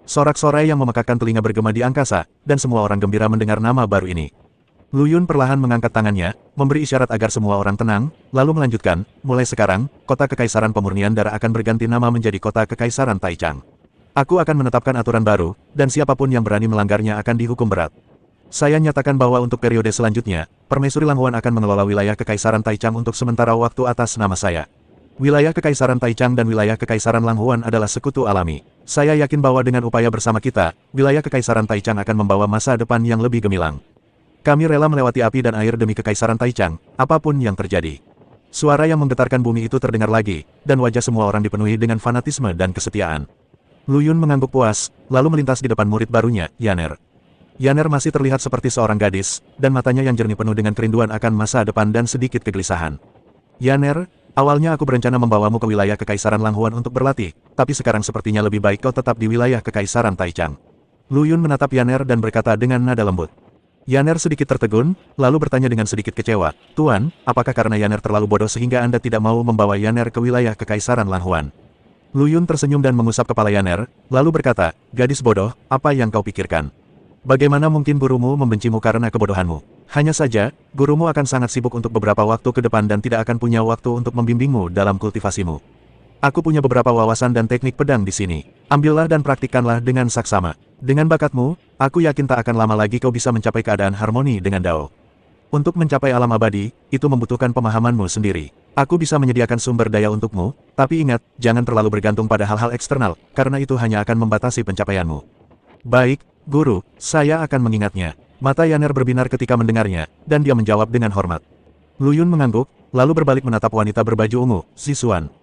Sorak-sorai yang memekakkan telinga bergema di angkasa, dan semua orang gembira mendengar nama baru ini. Lu Yun perlahan mengangkat tangannya, memberi isyarat agar semua orang tenang, lalu melanjutkan, mulai sekarang, kota Kekaisaran Pemurnian Darah akan berganti nama menjadi kota Kekaisaran Taichang. Aku akan menetapkan aturan baru, dan siapapun yang berani melanggarnya akan dihukum berat. Saya nyatakan bahwa untuk periode selanjutnya, Permaisuri Langhuan akan mengelola wilayah Kekaisaran Taichang untuk sementara waktu atas nama saya. Wilayah Kekaisaran Taichang dan wilayah Kekaisaran Langhuan adalah sekutu alami. Saya yakin bahwa dengan upaya bersama kita, wilayah Kekaisaran Taichang akan membawa masa depan yang lebih gemilang. Kami rela melewati api dan air demi Kekaisaran Taichang, apapun yang terjadi. Suara yang menggetarkan bumi itu terdengar lagi, dan wajah semua orang dipenuhi dengan fanatisme dan kesetiaan. Lu Yun mengangguk puas, lalu melintas di depan murid barunya, Yaner. Yaner masih terlihat seperti seorang gadis, dan matanya yang jernih penuh dengan kerinduan akan masa depan dan sedikit kegelisahan. Yaner, awalnya aku berencana membawamu ke wilayah Kekaisaran Langhuan untuk berlatih, tapi sekarang sepertinya lebih baik kau tetap di wilayah Kekaisaran Taichang. Lu Yun menatap Yaner dan berkata dengan nada lembut. Yaner sedikit tertegun, lalu bertanya dengan sedikit kecewa, Tuan, apakah karena Yaner terlalu bodoh sehingga Anda tidak mau membawa Yaner ke wilayah Kekaisaran Langhuan? Lu Yun tersenyum dan mengusap kepala Yaner, lalu berkata, gadis bodoh, apa yang kau pikirkan? Bagaimana mungkin gurumu membencimu karena kebodohanmu? Hanya saja, gurumu akan sangat sibuk untuk beberapa waktu ke depan dan tidak akan punya waktu untuk membimbingmu dalam kultivasimu. Aku punya beberapa wawasan dan teknik pedang di sini. Ambillah dan praktikkanlah dengan saksama. Dengan bakatmu, aku yakin tak akan lama lagi kau bisa mencapai keadaan harmoni dengan Dao. Untuk mencapai alam abadi, itu membutuhkan pemahamanmu sendiri. Aku bisa menyediakan sumber daya untukmu, tapi ingat, jangan terlalu bergantung pada hal-hal eksternal, karena itu hanya akan membatasi pencapaianmu. Baik, Guru, saya akan mengingatnya. Mata Yaner berbinar ketika mendengarnya, dan dia menjawab dengan hormat. Lu Yun mengangguk, lalu berbalik menatap wanita berbaju ungu, Zixuan.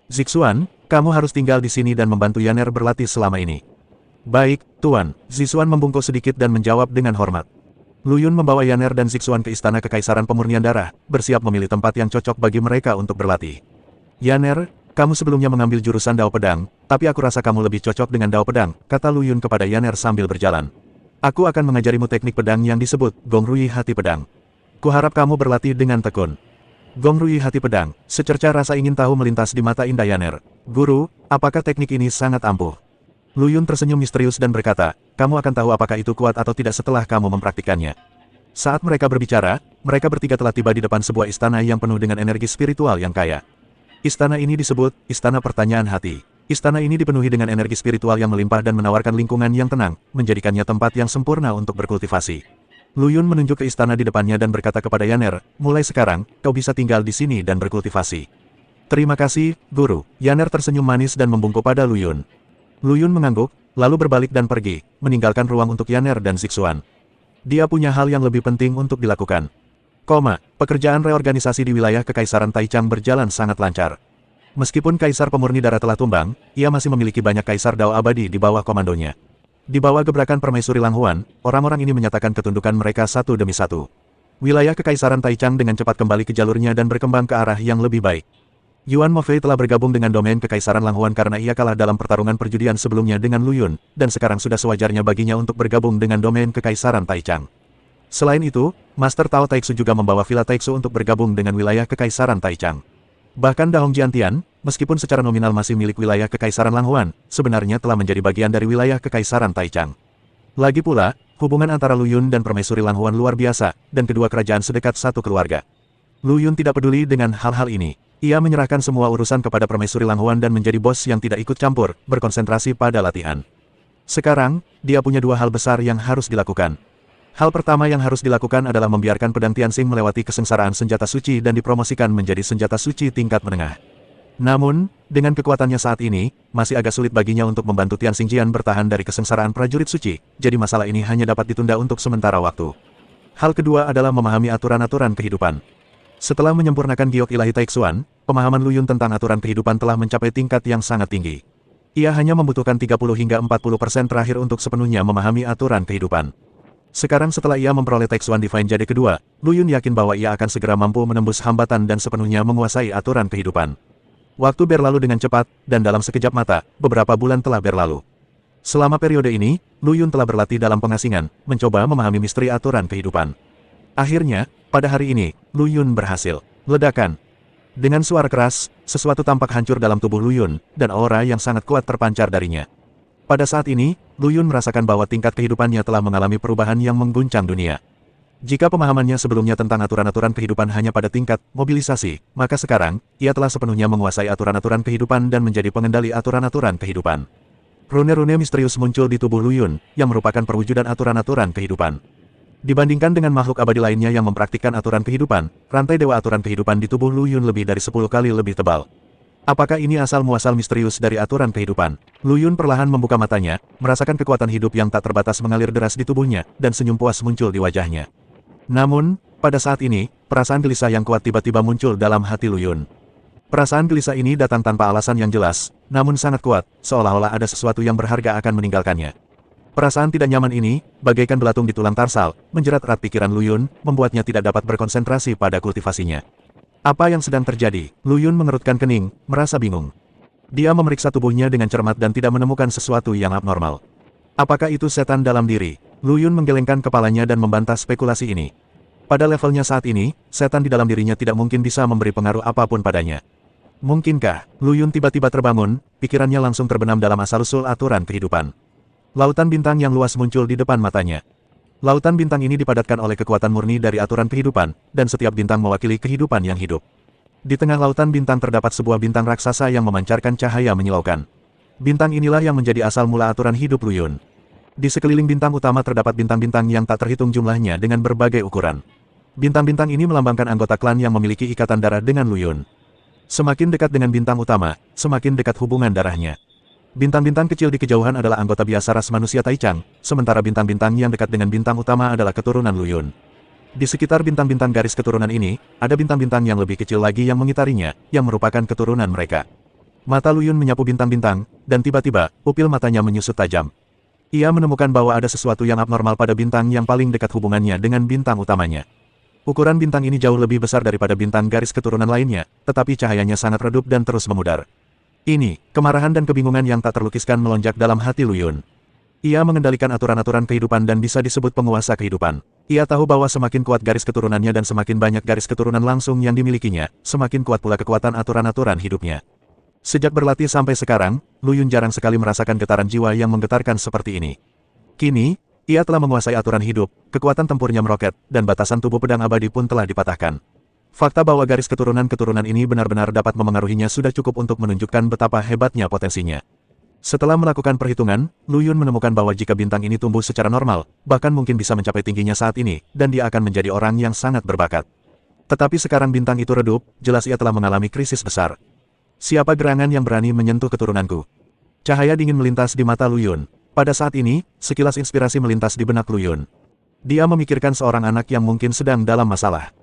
Zixuan, kamu harus tinggal di sini dan membantu Yaner berlatih selama ini. Baik, Tuan. Zixuan membungkuk sedikit dan menjawab dengan hormat. Lu Yun membawa Yaner dan Zixuan ke Istana Kekaisaran Pemurnian Darah, bersiap memilih tempat yang cocok bagi mereka untuk berlatih. Yaner, kamu sebelumnya mengambil jurusan Dao Pedang, tapi aku rasa kamu lebih cocok dengan Dao Pedang, kata Lu Yun kepada Yaner sambil berjalan. Aku akan mengajarimu teknik pedang yang disebut Gong Rui Hati Pedang. Kuharap kamu berlatih dengan tekun. Gong Rui Hati Pedang, secerca rasa ingin tahu melintas di mata indah Yaner. Guru, apakah teknik ini sangat ampuh? Lu Yun tersenyum misterius dan berkata, kamu akan tahu apakah itu kuat atau tidak setelah kamu mempraktikkannya. Saat mereka berbicara, mereka bertiga telah tiba di depan sebuah istana yang penuh dengan energi spiritual yang kaya. Istana ini disebut Istana Pertanyaan Hati. Istana ini dipenuhi dengan energi spiritual yang melimpah dan menawarkan lingkungan yang tenang, menjadikannya tempat yang sempurna untuk berkultivasi. Lu Yun menunjuk ke istana di depannya dan berkata kepada Yaner, mulai sekarang, kau bisa tinggal di sini dan berkultivasi. Terima kasih, Guru. Yaner tersenyum manis dan membungkuk pada Lu Yun. Lu Yun mengangguk, lalu berbalik dan pergi, meninggalkan ruang untuk Yaner dan Zixuan. Dia punya hal yang lebih penting untuk dilakukan. Pekerjaan reorganisasi di wilayah Kekaisaran Taichang berjalan sangat lancar. Meskipun Kaisar Pemurni Darah telah tumbang, ia masih memiliki banyak Kaisar Dao abadi di bawah komandonya. Di bawah gebrakan Permaisuri Langhuan, orang-orang ini menyatakan ketundukan mereka satu demi satu. Wilayah Kekaisaran Taichang dengan cepat kembali ke jalurnya dan berkembang ke arah yang lebih baik. Yuan Mofei telah bergabung dengan domain Kekaisaran Langhuan karena ia kalah dalam pertarungan perjudian sebelumnya dengan Lu Yun, dan sekarang sudah sewajarnya baginya untuk bergabung dengan domain Kekaisaran Taichang. Selain itu, Master Tao Taixu juga membawa Villa Taixu untuk bergabung dengan wilayah Kekaisaran Taichang. Bahkan Dahong Jiantian, meskipun secara nominal masih milik wilayah Kekaisaran Langhuan, sebenarnya telah menjadi bagian dari wilayah Kekaisaran Taichang. Lagi pula, hubungan antara Lu Yun dan Permaisuri Langhuan luar biasa, dan kedua kerajaan sedekat satu keluarga. Lu Yun tidak peduli dengan hal-hal ini. Ia menyerahkan semua urusan kepada Permaisuri Langhuan dan menjadi bos yang tidak ikut campur, berkonsentrasi pada latihan. Sekarang, dia punya dua hal besar yang harus dilakukan. Hal pertama yang harus dilakukan adalah membiarkan pedang Tianxing melewati kesengsaraan senjata suci dan dipromosikan menjadi senjata suci tingkat menengah. Namun, dengan kekuatannya saat ini, masih agak sulit baginya untuk membantu Tianxing Jian bertahan dari kesengsaraan prajurit suci, jadi masalah ini hanya dapat ditunda untuk sementara waktu. Hal kedua adalah memahami aturan-aturan kehidupan. Setelah menyempurnakan giok ilahi Taixuan, pemahaman Lu Yun tentang aturan kehidupan telah mencapai tingkat yang sangat tinggi. Ia hanya membutuhkan 30 hingga 40% terakhir untuk sepenuhnya memahami aturan kehidupan. Sekarang setelah ia memperoleh Taixuan Divine Jade kedua, Lu Yun yakin bahwa ia akan segera mampu menembus hambatan dan sepenuhnya menguasai aturan kehidupan. Waktu berlalu dengan cepat, dan dalam sekejap mata, beberapa bulan telah berlalu. Selama periode ini, Lu Yun telah berlatih dalam pengasingan, mencoba memahami misteri aturan kehidupan. Akhirnya, pada hari ini, Lu Yun berhasil. Ledakan. Dengan suara keras, sesuatu tampak hancur dalam tubuh Lu Yun, dan aura yang sangat kuat terpancar darinya. Pada saat ini, Lu Yun merasakan bahwa tingkat kehidupannya telah mengalami perubahan yang mengguncang dunia. Jika pemahamannya sebelumnya tentang aturan-aturan kehidupan hanya pada tingkat mobilisasi, maka sekarang, ia telah sepenuhnya menguasai aturan-aturan kehidupan dan menjadi pengendali aturan-aturan kehidupan. Rune-rune misterius muncul di tubuh Lu Yun, yang merupakan perwujudan aturan-aturan kehidupan. Dibandingkan dengan makhluk abadi lainnya yang mempraktikkan aturan kehidupan, rantai dewa aturan kehidupan di tubuh Lu Yun lebih dari 10 kali lebih tebal. Apakah ini asal-muasal misterius dari aturan kehidupan? Lu Yun perlahan membuka matanya, merasakan kekuatan hidup yang tak terbatas mengalir deras di tubuhnya, dan senyum puas muncul di wajahnya. Namun, pada saat ini, perasaan gelisah yang kuat tiba-tiba muncul dalam hati Lu Yun. Perasaan gelisah ini datang tanpa alasan yang jelas, namun sangat kuat, seolah-olah ada sesuatu yang berharga akan meninggalkannya. Perasaan tidak nyaman ini, bagaikan belatung di tulang tarsal, menjerat erat pikiran Lu Yun, membuatnya tidak dapat berkonsentrasi pada kultivasinya. Apa yang sedang terjadi? Lu Yun mengerutkan kening, merasa bingung. Dia memeriksa tubuhnya dengan cermat dan tidak menemukan sesuatu yang abnormal. Apakah itu setan dalam diri? Lu Yun menggelengkan kepalanya dan membantah spekulasi ini. Pada levelnya saat ini, setan di dalam dirinya tidak mungkin bisa memberi pengaruh apapun padanya. Mungkinkah? Lu Yun tiba-tiba terbangun, pikirannya langsung terbenam dalam asal-usul aturan kehidupan. Lautan bintang yang luas muncul di depan matanya. Lautan bintang ini dipadatkan oleh kekuatan murni dari aturan kehidupan, dan setiap bintang mewakili kehidupan yang hidup. Di tengah lautan bintang terdapat sebuah bintang raksasa yang memancarkan cahaya menyilaukan. Bintang inilah yang menjadi asal mula aturan hidup Lu Yun. Di sekeliling bintang utama terdapat bintang-bintang yang tak terhitung jumlahnya dengan berbagai ukuran. Bintang-bintang ini melambangkan anggota klan yang memiliki ikatan darah dengan Lu Yun. Semakin dekat dengan bintang utama, semakin dekat hubungan darahnya. Bintang-bintang kecil di kejauhan adalah anggota biasa ras manusia Taichang, sementara bintang-bintang yang dekat dengan bintang utama adalah keturunan Lu Yun. Di sekitar bintang-bintang garis keturunan ini, ada bintang-bintang yang lebih kecil lagi yang mengitarinya, yang merupakan keturunan mereka. Mata Lu Yun menyapu bintang-bintang, dan tiba-tiba, pupil matanya menyusut tajam. Ia menemukan bahwa ada sesuatu yang abnormal pada bintang yang paling dekat hubungannya dengan bintang utamanya. Ukuran bintang ini jauh lebih besar daripada bintang garis keturunan lainnya, tetapi cahayanya sangat redup dan terus memudar. Ini, kemarahan dan kebingungan yang tak terlukiskan melonjak dalam hati Lu Yun. Ia mengendalikan aturan-aturan kehidupan dan bisa disebut penguasa kehidupan. Ia tahu bahwa semakin kuat garis keturunannya dan semakin banyak garis keturunan langsung yang dimilikinya, semakin kuat pula kekuatan aturan-aturan hidupnya. Sejak berlatih sampai sekarang, Lu Yun jarang sekali merasakan getaran jiwa yang menggetarkan seperti ini. Kini, ia telah menguasai aturan hidup, kekuatan tempurnya meroket, dan batasan tubuh pedang abadi pun telah dipatahkan. Fakta bahwa garis keturunan-keturunan ini benar-benar dapat memengaruhinya sudah cukup untuk menunjukkan betapa hebatnya potensinya. Setelah melakukan perhitungan, Lu Yun menemukan bahwa jika bintang ini tumbuh secara normal, bahkan mungkin bisa mencapai tingginya saat ini, dan dia akan menjadi orang yang sangat berbakat. Tetapi sekarang bintang itu redup, jelas ia telah mengalami krisis besar. Siapa gerangan yang berani menyentuh keturunanku? Cahaya dingin melintas di mata Lu Yun. Pada saat ini, sekilas inspirasi melintas di benak Lu Yun. Dia memikirkan seorang anak yang mungkin sedang dalam masalah.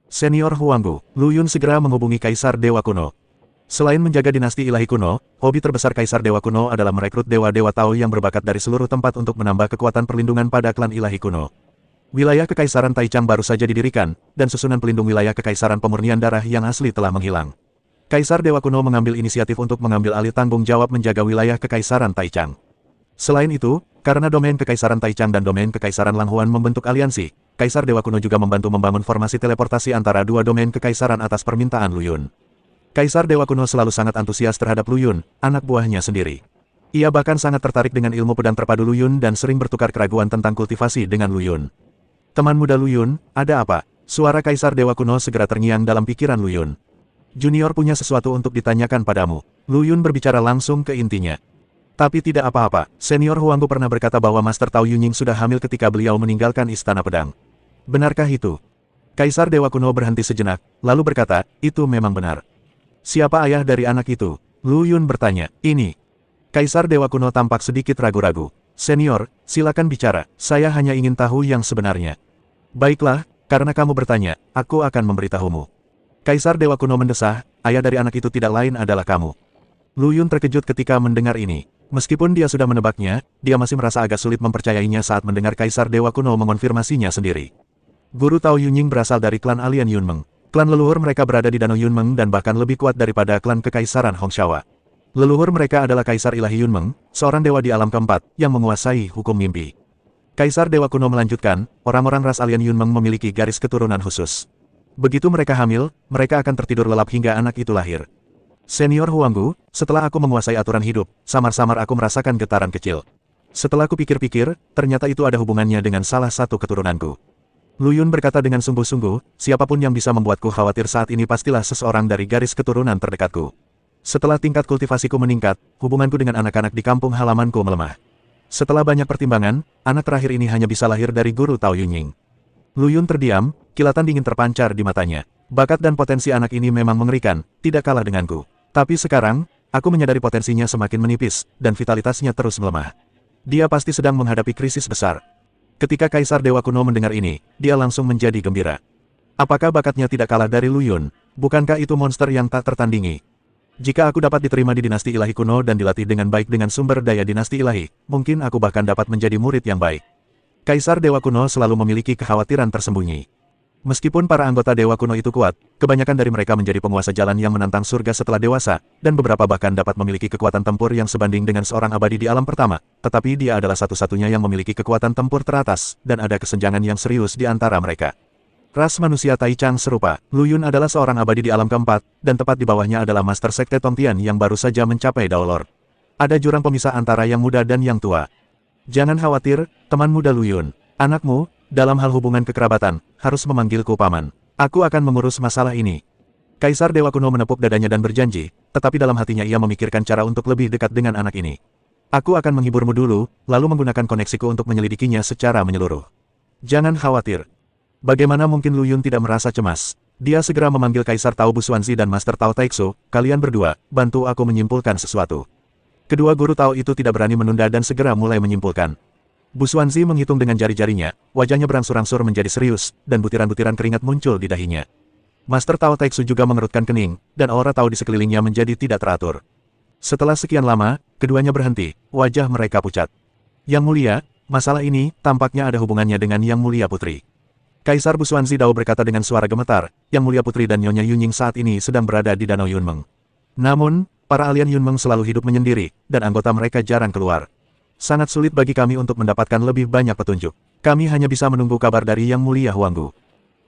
Senior Huanggu, Lu Yun segera menghubungi Kaisar Dewa Kuno. Selain menjaga dinasti ilahi kuno, hobi terbesar Kaisar Dewa Kuno adalah merekrut dewa-dewa Tao yang berbakat dari seluruh tempat untuk menambah kekuatan perlindungan pada klan ilahi kuno. Wilayah Kekaisaran Taichang baru saja didirikan, dan susunan pelindung wilayah Kekaisaran Pemurnian Darah yang asli telah menghilang. Kaisar Dewa Kuno mengambil inisiatif untuk mengambil alih tanggung jawab menjaga wilayah Kekaisaran Taichang. Selain itu, karena domain Kekaisaran Taichang dan domain Kekaisaran Langhuan membentuk aliansi, Kaisar Dewa Kuno juga membantu membangun formasi teleportasi antara dua domain kekaisaran atas permintaan Lu Yun. Kaisar Dewa Kuno selalu sangat antusias terhadap Lu Yun, anak buahnya sendiri. Ia bahkan sangat tertarik dengan ilmu pedang terpadu Lu Yun dan sering bertukar keraguan tentang kultivasi dengan Lu Yun. Teman muda Lu Yun, ada apa? Suara Kaisar Dewa Kuno segera terngiang dalam pikiran Lu Yun. Junior punya sesuatu untuk ditanyakan padamu. Lu Yun berbicara langsung ke intinya. Tapi tidak apa-apa, Senior Huanggu pernah berkata bahwa Master Tao Yunying sudah hamil ketika beliau meninggalkan Istana Pedang. Benarkah itu? Kaisar Dewa Kuno berhenti sejenak, lalu berkata, itu memang benar. Siapa ayah dari anak itu? Lu Yun bertanya, ini. Kaisar Dewa Kuno tampak sedikit ragu-ragu. Senior, silakan bicara, saya hanya ingin tahu yang sebenarnya. Baiklah, karena kamu bertanya, aku akan memberitahumu. Kaisar Dewa Kuno mendesah, ayah dari anak itu tidak lain adalah kamu. Lu Yun terkejut ketika mendengar ini. Meskipun dia sudah menebaknya, dia masih merasa agak sulit mempercayainya saat mendengar Kaisar Dewa Kuno mengonfirmasinya sendiri. Guru Tao Yunying berasal dari klan alien Yunmeng. Klan leluhur mereka berada di Danau Yunmeng dan bahkan lebih kuat daripada klan Kekaisaran Hongshawa. Leluhur mereka adalah Kaisar Ilahi Yunmeng, seorang dewa di alam keempat, yang menguasai hukum mimpi. Kaisar Dewa Kuno melanjutkan, orang-orang ras alien Yunmeng memiliki garis keturunan khusus. Begitu mereka hamil, mereka akan tertidur lelap hingga anak itu lahir. Senior Huanggu, setelah aku menguasai aturan hidup, samar-samar aku merasakan getaran kecil. Setelah aku pikir-pikir, ternyata itu ada hubungannya dengan salah satu keturunanku. Lu Yun berkata dengan sungguh-sungguh, siapapun yang bisa membuatku khawatir saat ini pastilah seseorang dari garis keturunan terdekatku. Setelah tingkat kultivasiku meningkat, hubunganku dengan anak-anak di kampung halamanku melemah. Setelah banyak pertimbangan, anak terakhir ini hanya bisa lahir dari guru Tao Yunying. Lu Yun terdiam, kilatan dingin terpancar di matanya. Bakat dan potensi anak ini memang mengerikan, tidak kalah denganku. Tapi sekarang, aku menyadari potensinya semakin menipis, dan vitalitasnya terus melemah. Dia pasti sedang menghadapi krisis besar. Ketika Kaisar Dewa Kuno mendengar ini, dia langsung menjadi gembira. Apakah bakatnya tidak kalah dari Lu Yun? Bukankah itu monster yang tak tertandingi? Jika aku dapat diterima di dinasti ilahi kuno dan dilatih dengan baik dengan sumber daya dinasti ilahi, mungkin aku bahkan dapat menjadi murid yang baik. Kaisar Dewa Kuno selalu memiliki kekhawatiran tersembunyi. Meskipun para anggota Dewa Kuno itu kuat, kebanyakan dari mereka menjadi penguasa jalan yang menantang surga setelah dewasa, dan beberapa bahkan dapat memiliki kekuatan tempur yang sebanding dengan seorang abadi di alam pertama, tetapi dia adalah satu-satunya yang memiliki kekuatan tempur teratas, dan ada kesenjangan yang serius di antara mereka. Ras manusia Taichang serupa, Lu Yun adalah seorang abadi di alam keempat, dan tepat di bawahnya adalah Master Sekte Tongtian yang baru saja mencapai Dao Lord. Ada jurang pemisah antara yang muda dan yang tua. Jangan khawatir, teman muda Lu Yun. Anakmu, dalam hal hubungan kekerabatan, harus memanggilku paman. Aku akan mengurus masalah ini. Kaisar Dewa Kuno menepuk dadanya dan berjanji, tetapi dalam hatinya ia memikirkan cara untuk lebih dekat dengan anak ini. Aku akan menghiburmu dulu, lalu menggunakan koneksiku untuk menyelidikinya secara menyeluruh. Jangan khawatir. Bagaimana mungkin Lu Yun tidak merasa cemas? Dia segera memanggil Kaisar Tao Busuanzi dan Master Tao Taixu, kalian berdua, bantu aku menyimpulkan sesuatu. Kedua guru Tao itu tidak berani menunda dan segera mulai menyimpulkan. Busuanzi menghitung dengan jari-jarinya, wajahnya berangsur-angsur menjadi serius, dan butiran-butiran keringat muncul di dahinya. Master Tao Taixu juga mengerutkan kening, dan aura Tao di sekelilingnya menjadi tidak teratur. Setelah sekian lama, keduanya berhenti, wajah mereka pucat. Yang mulia, masalah ini tampaknya ada hubungannya dengan Yang Mulia Putri. Kaisar Busuanzi Dao berkata dengan suara gemetar, Yang Mulia Putri dan Nyonya Yunying saat ini sedang berada di Danau Yunmeng. Namun, para alien Yunmeng selalu hidup menyendiri, dan anggota mereka jarang keluar. Sangat sulit bagi kami untuk mendapatkan lebih banyak petunjuk. Kami hanya bisa menunggu kabar dari Yang Mulia Huanggu.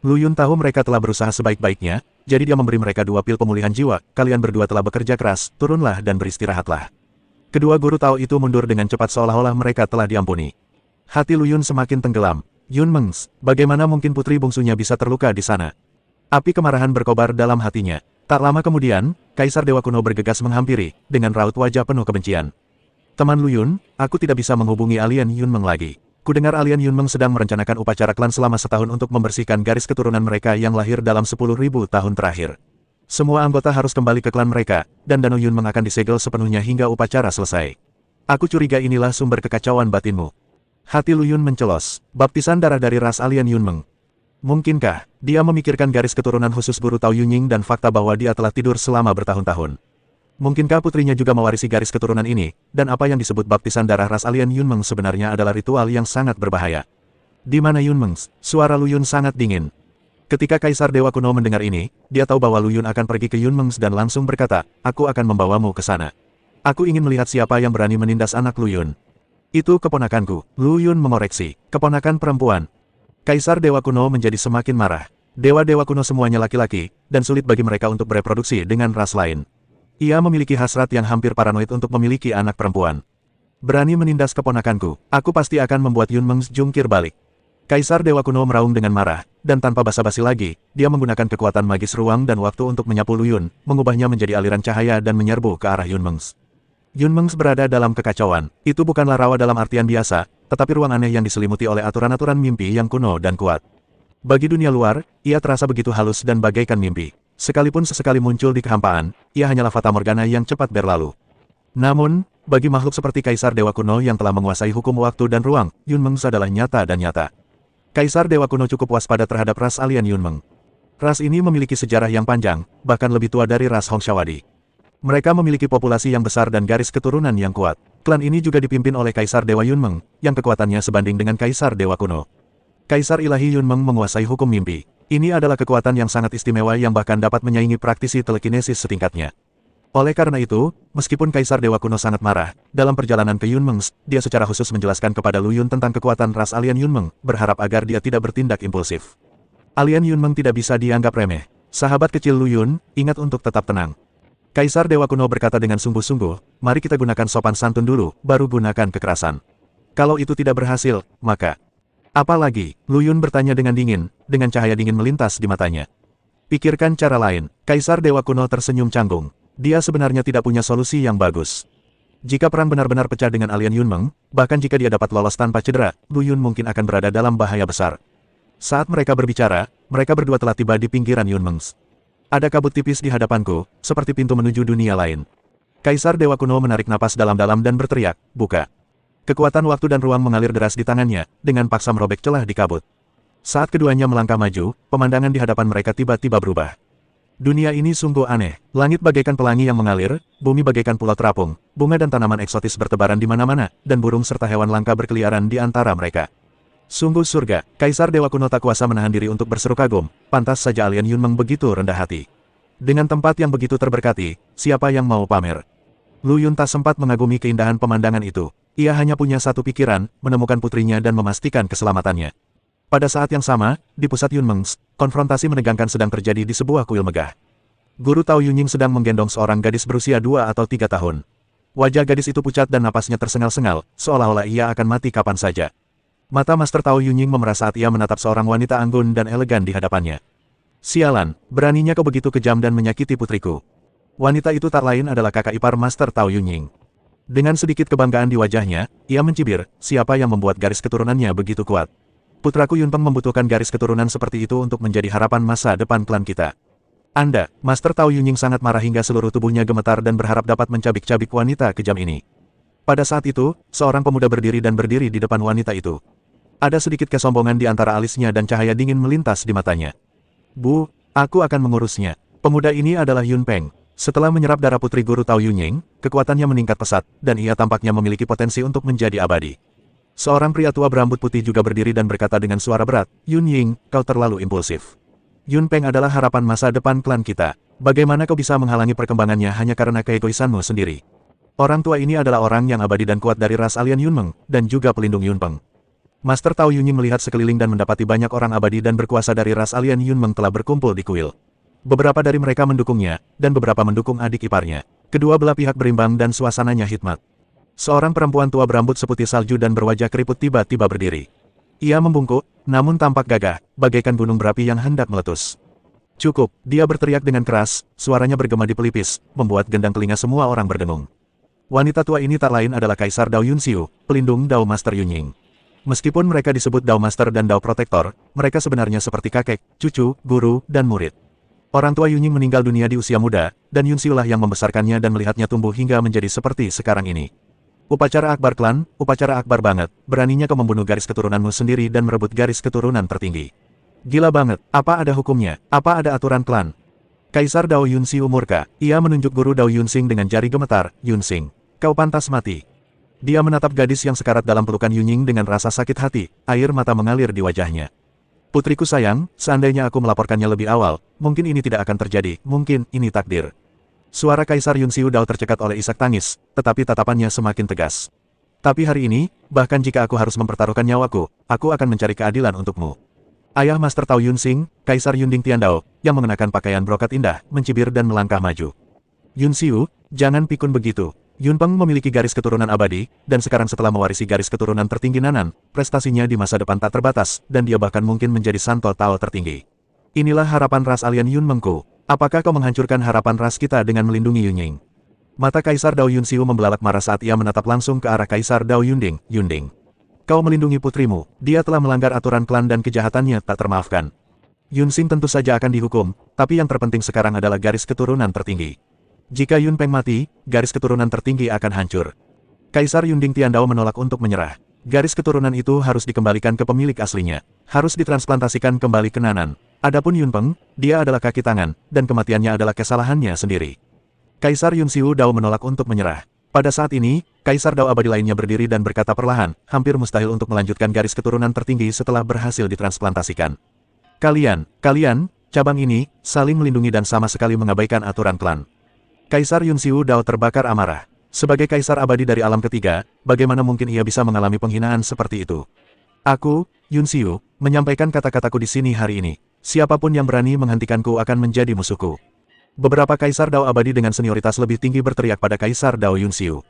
Lu Yun tahu mereka telah berusaha sebaik-baiknya, jadi dia memberi mereka 2 pil pemulihan jiwa. Kalian berdua telah bekerja keras, turunlah dan beristirahatlah. Kedua guru Tao itu mundur dengan cepat seolah-olah mereka telah diampuni. Hati Lu Yun semakin tenggelam. Yunmengs, bagaimana mungkin putri bungsunya bisa terluka di sana? Api kemarahan berkobar dalam hatinya. Tak lama kemudian, Kaisar Dewa Kuno bergegas menghampiri, dengan raut wajah penuh kebencian. Teman Lu Yun, aku tidak bisa menghubungi alien Yunmeng lagi. Kudengar alien Yunmeng sedang merencanakan upacara klan selama setahun untuk membersihkan garis keturunan mereka yang lahir dalam 10.000 tahun terakhir. Semua anggota harus kembali ke klan mereka, dan Danau Yunmeng akan disegel sepenuhnya hingga upacara selesai. Aku curiga inilah sumber kekacauan batinmu. Hati Lu Yun mencelos, baptisan darah dari ras alien Yunmeng. Mungkinkah dia memikirkan garis keturunan khusus guru Tao Yunying dan fakta bahwa dia telah tidur selama bertahun-tahun? Mungkinkah putrinya juga mewarisi garis keturunan ini, dan apa yang disebut baptisan darah ras alien Yunmeng sebenarnya adalah ritual yang sangat berbahaya? Di mana Yunmeng? Suara Lu Yun sangat dingin. Ketika Kaisar Dewa Kuno mendengar ini, dia tahu bahwa Lu Yun akan pergi ke Yunmeng dan langsung berkata, aku akan membawamu ke sana. Aku ingin melihat siapa yang berani menindas anak Lu Yun. Itu keponakanku, Lu Yun mengoreksi, keponakan perempuan. Kaisar Dewa Kuno menjadi semakin marah. Dewa-dewa kuno semuanya laki-laki, dan sulit bagi mereka untuk bereproduksi dengan ras lain. Ia memiliki hasrat yang hampir paranoid untuk memiliki anak perempuan. Berani menindas keponakanku, aku pasti akan membuat Yunmeng jungkir balik. Kaisar Dewa Kuno meraung dengan marah, dan tanpa basa-basi lagi, dia menggunakan kekuatan magis ruang dan waktu untuk menyapu Lu Yun, mengubahnya menjadi aliran cahaya dan menyerbu ke arah Yunmeng. Yunmeng berada dalam kekacauan. Itu bukanlah rawa dalam artian biasa, tetapi ruang aneh yang diselimuti oleh aturan-aturan mimpi yang kuno dan kuat. Bagi dunia luar, ia terasa begitu halus dan bagaikan mimpi. Sekalipun sesekali muncul di kehampaan, ia hanyalah fata morgana yang cepat berlalu. Namun, bagi makhluk seperti Kaisar Dewa Kuno yang telah menguasai hukum waktu dan ruang, Yunmeng adalah nyata dan nyata. Kaisar Dewa Kuno cukup waspada terhadap ras alien Yunmeng. Ras ini memiliki sejarah yang panjang, bahkan lebih tua dari ras Hongxiawadi. Mereka memiliki populasi yang besar dan garis keturunan yang kuat. Klan ini juga dipimpin oleh Kaisar Dewa Yunmeng, yang kekuatannya sebanding dengan Kaisar Dewa Kuno. Kaisar Ilahi Yunmeng menguasai hukum mimpi. Ini adalah kekuatan yang sangat istimewa yang bahkan dapat menyaingi praktisi telekinesis setingkatnya. Oleh karena itu, meskipun Kaisar Dewa Kuno sangat marah, dalam perjalanan ke Yunmeng, dia secara khusus menjelaskan kepada Lu Yun tentang kekuatan ras alien Yunmeng, berharap agar dia tidak bertindak impulsif. Alien Yunmeng tidak bisa dianggap remeh. Sahabat kecil Lu Yun, ingat untuk tetap tenang. Kaisar Dewa Kuno berkata dengan sungguh-sungguh, mari kita gunakan sopan santun dulu, baru gunakan kekerasan. Kalau itu tidak berhasil, maka... Apa lagi? Lu Yun bertanya dengan dingin, dengan cahaya dingin melintas di matanya. Pikirkan cara lain. Kaisar Dewa Kuno tersenyum canggung. Dia sebenarnya tidak punya solusi yang bagus. Jika perang benar-benar pecah dengan alien Yunmeng, bahkan jika dia dapat lolos tanpa cedera, Lu Yun mungkin akan berada dalam bahaya besar. Saat mereka berbicara, mereka berdua telah tiba di pinggiran Yunmengs. Ada kabut tipis di hadapanku, seperti pintu menuju dunia lain. Kaisar Dewa Kuno menarik napas dalam-dalam dan berteriak, buka. Kekuatan waktu dan ruang mengalir deras di tangannya, dengan paksa merobek celah di kabut. Saat keduanya melangkah maju, pemandangan di hadapan mereka tiba-tiba berubah. Dunia ini sungguh aneh. Langit bagaikan pelangi yang mengalir, bumi bagaikan pulau terapung, bunga dan tanaman eksotis bertebaran di mana-mana, dan burung serta hewan langka berkeliaran di antara mereka. Sungguh surga. Kaisar Dewa Kuno tak kuasa menahan diri untuk berseru kagum, pantas saja alien Yunmeng begitu rendah hati. Dengan tempat yang begitu terberkati, siapa yang mau pamer? Lu Yun tak sempat mengagumi keindahan pemandangan itu. Ia hanya punya satu pikiran, menemukan putrinya dan memastikan keselamatannya. Pada saat yang sama, di pusat Yunmengs, konfrontasi menegangkan sedang terjadi di sebuah kuil megah. Guru Tao Yunying sedang menggendong seorang gadis berusia 2 atau 3 tahun. Wajah gadis itu pucat dan napasnya tersengal-sengal, seolah-olah ia akan mati kapan saja. Mata Master Tao Yunying memerah saat ia menatap seorang wanita anggun dan elegan di hadapannya. Sialan, beraninya kau begitu kejam dan menyakiti putriku. Wanita itu tak lain adalah kakak ipar Master Tao Yunying. Dengan sedikit kebanggaan di wajahnya, ia mencibir, siapa yang membuat garis keturunannya begitu kuat. Putraku Yunpeng membutuhkan garis keturunan seperti itu untuk menjadi harapan masa depan klan kita. Anda, Master Tao Yunying sangat marah hingga seluruh tubuhnya gemetar dan berharap dapat mencabik-cabik wanita kejam ini. Pada saat itu, seorang pemuda berdiri di depan wanita itu. Ada sedikit kesombongan di antara alisnya dan cahaya dingin melintas di matanya. Bu, aku akan mengurusnya. Pemuda ini adalah Yunpeng. Setelah menyerap darah putri guru Tao Yunying, kekuatannya meningkat pesat, dan ia tampaknya memiliki potensi untuk menjadi abadi. Seorang pria tua berambut putih juga berdiri dan berkata dengan suara berat, Yun Ying, kau terlalu impulsif. Yunpeng adalah harapan masa depan klan kita. Bagaimana kau bisa menghalangi perkembangannya hanya karena keegoisanmu sendiri? Orang tua ini adalah orang yang abadi dan kuat dari ras alien Yunmeng, dan juga pelindung Yunpeng. Master Tao Yunying melihat sekeliling dan mendapati banyak orang abadi dan berkuasa dari ras alien Yunmeng telah berkumpul di kuil. Beberapa dari mereka mendukungnya, dan beberapa mendukung adik iparnya. Kedua belah pihak berimbang dan suasananya hikmat. Seorang perempuan tua berambut seputih salju dan berwajah keriput tiba-tiba berdiri. Ia membungkuk, namun tampak gagah, bagaikan gunung berapi yang hendak meletus. Cukup, dia berteriak dengan keras, suaranya bergema di pelipis, membuat gendang telinga semua orang berdengung. Wanita tua ini tak lain adalah Kaisar Dao Yunxiu, pelindung Dao Master Yunying. Meskipun mereka disebut Dao Master dan Dao Protector, mereka sebenarnya seperti kakek, cucu, guru, dan murid. Orang tua Yunying meninggal dunia di usia muda, dan Yunxiu lah yang membesarkannya dan melihatnya tumbuh hingga menjadi seperti sekarang ini. Upacara akbar klan, upacara akbar banget, beraninya kau membunuh garis keturunanmu sendiri dan merebut garis keturunan tertinggi. Gila banget, apa ada hukumnya, apa ada aturan klan? Kaisar Dao Yunxiu murka, ia menunjuk guru Dao Yunxing dengan jari gemetar, Yunxing, kau pantas mati. Dia menatap gadis yang sekarat dalam pelukan Yunying dengan rasa sakit hati, air mata mengalir di wajahnya. Putriku sayang, seandainya aku melaporkannya lebih awal, mungkin ini tidak akan terjadi, mungkin ini takdir. Suara Kaisar Yunxiu Dao tercekat oleh isak tangis, tetapi tatapannya semakin tegas. Tapi hari ini, bahkan jika aku harus mempertaruhkan nyawaku, aku akan mencari keadilan untukmu. Ayah Master Tao Yunxing, Kaisar Yunding Tiandao, yang mengenakan pakaian brokat indah, mencibir dan melangkah maju. Yunxiu, jangan pikun begitu. Yunpeng memiliki garis keturunan abadi, dan sekarang setelah mewarisi garis keturunan tertinggi Nanan, prestasinya di masa depan tak terbatas, dan dia bahkan mungkin menjadi Santo Tao tertinggi. Inilah harapan ras alien Yunmengku. Apakah kau menghancurkan harapan ras kita dengan melindungi Yunying? Mata Kaisar Dao Yunxiu membelalak marah saat ia menatap langsung ke arah Kaisar Dao Yunding, Yunding. Kau melindungi putrimu, dia telah melanggar aturan klan dan kejahatannya tak termaafkan. Yunxing tentu saja akan dihukum, tapi yang terpenting sekarang adalah garis keturunan tertinggi. Jika Yunpeng mati, garis keturunan tertinggi akan hancur. Kaisar Yunding Tiandao menolak untuk menyerah. Garis keturunan itu harus dikembalikan ke pemilik aslinya. Harus ditransplantasikan kembali ke Nanan. Adapun Yunpeng, dia adalah kaki tangan, dan kematiannya adalah kesalahannya sendiri. Kaisar Yunxiu Dao menolak untuk menyerah. Pada saat ini, Kaisar Dao abadi lainnya berdiri dan berkata perlahan, hampir mustahil untuk melanjutkan garis keturunan tertinggi setelah berhasil ditransplantasikan. Kalian, cabang ini, saling melindungi dan sama sekali mengabaikan aturan klan. Kaisar Yunxiu Dao terbakar amarah. Sebagai kaisar abadi dari alam ketiga, bagaimana mungkin ia bisa mengalami penghinaan seperti itu? Aku, Yunxiu, menyampaikan kata-kataku di sini hari ini. Siapapun yang berani menghentikanku akan menjadi musuhku. Beberapa kaisar Dao abadi dengan senioritas lebih tinggi berteriak pada Kaisar Dao Yunxiu.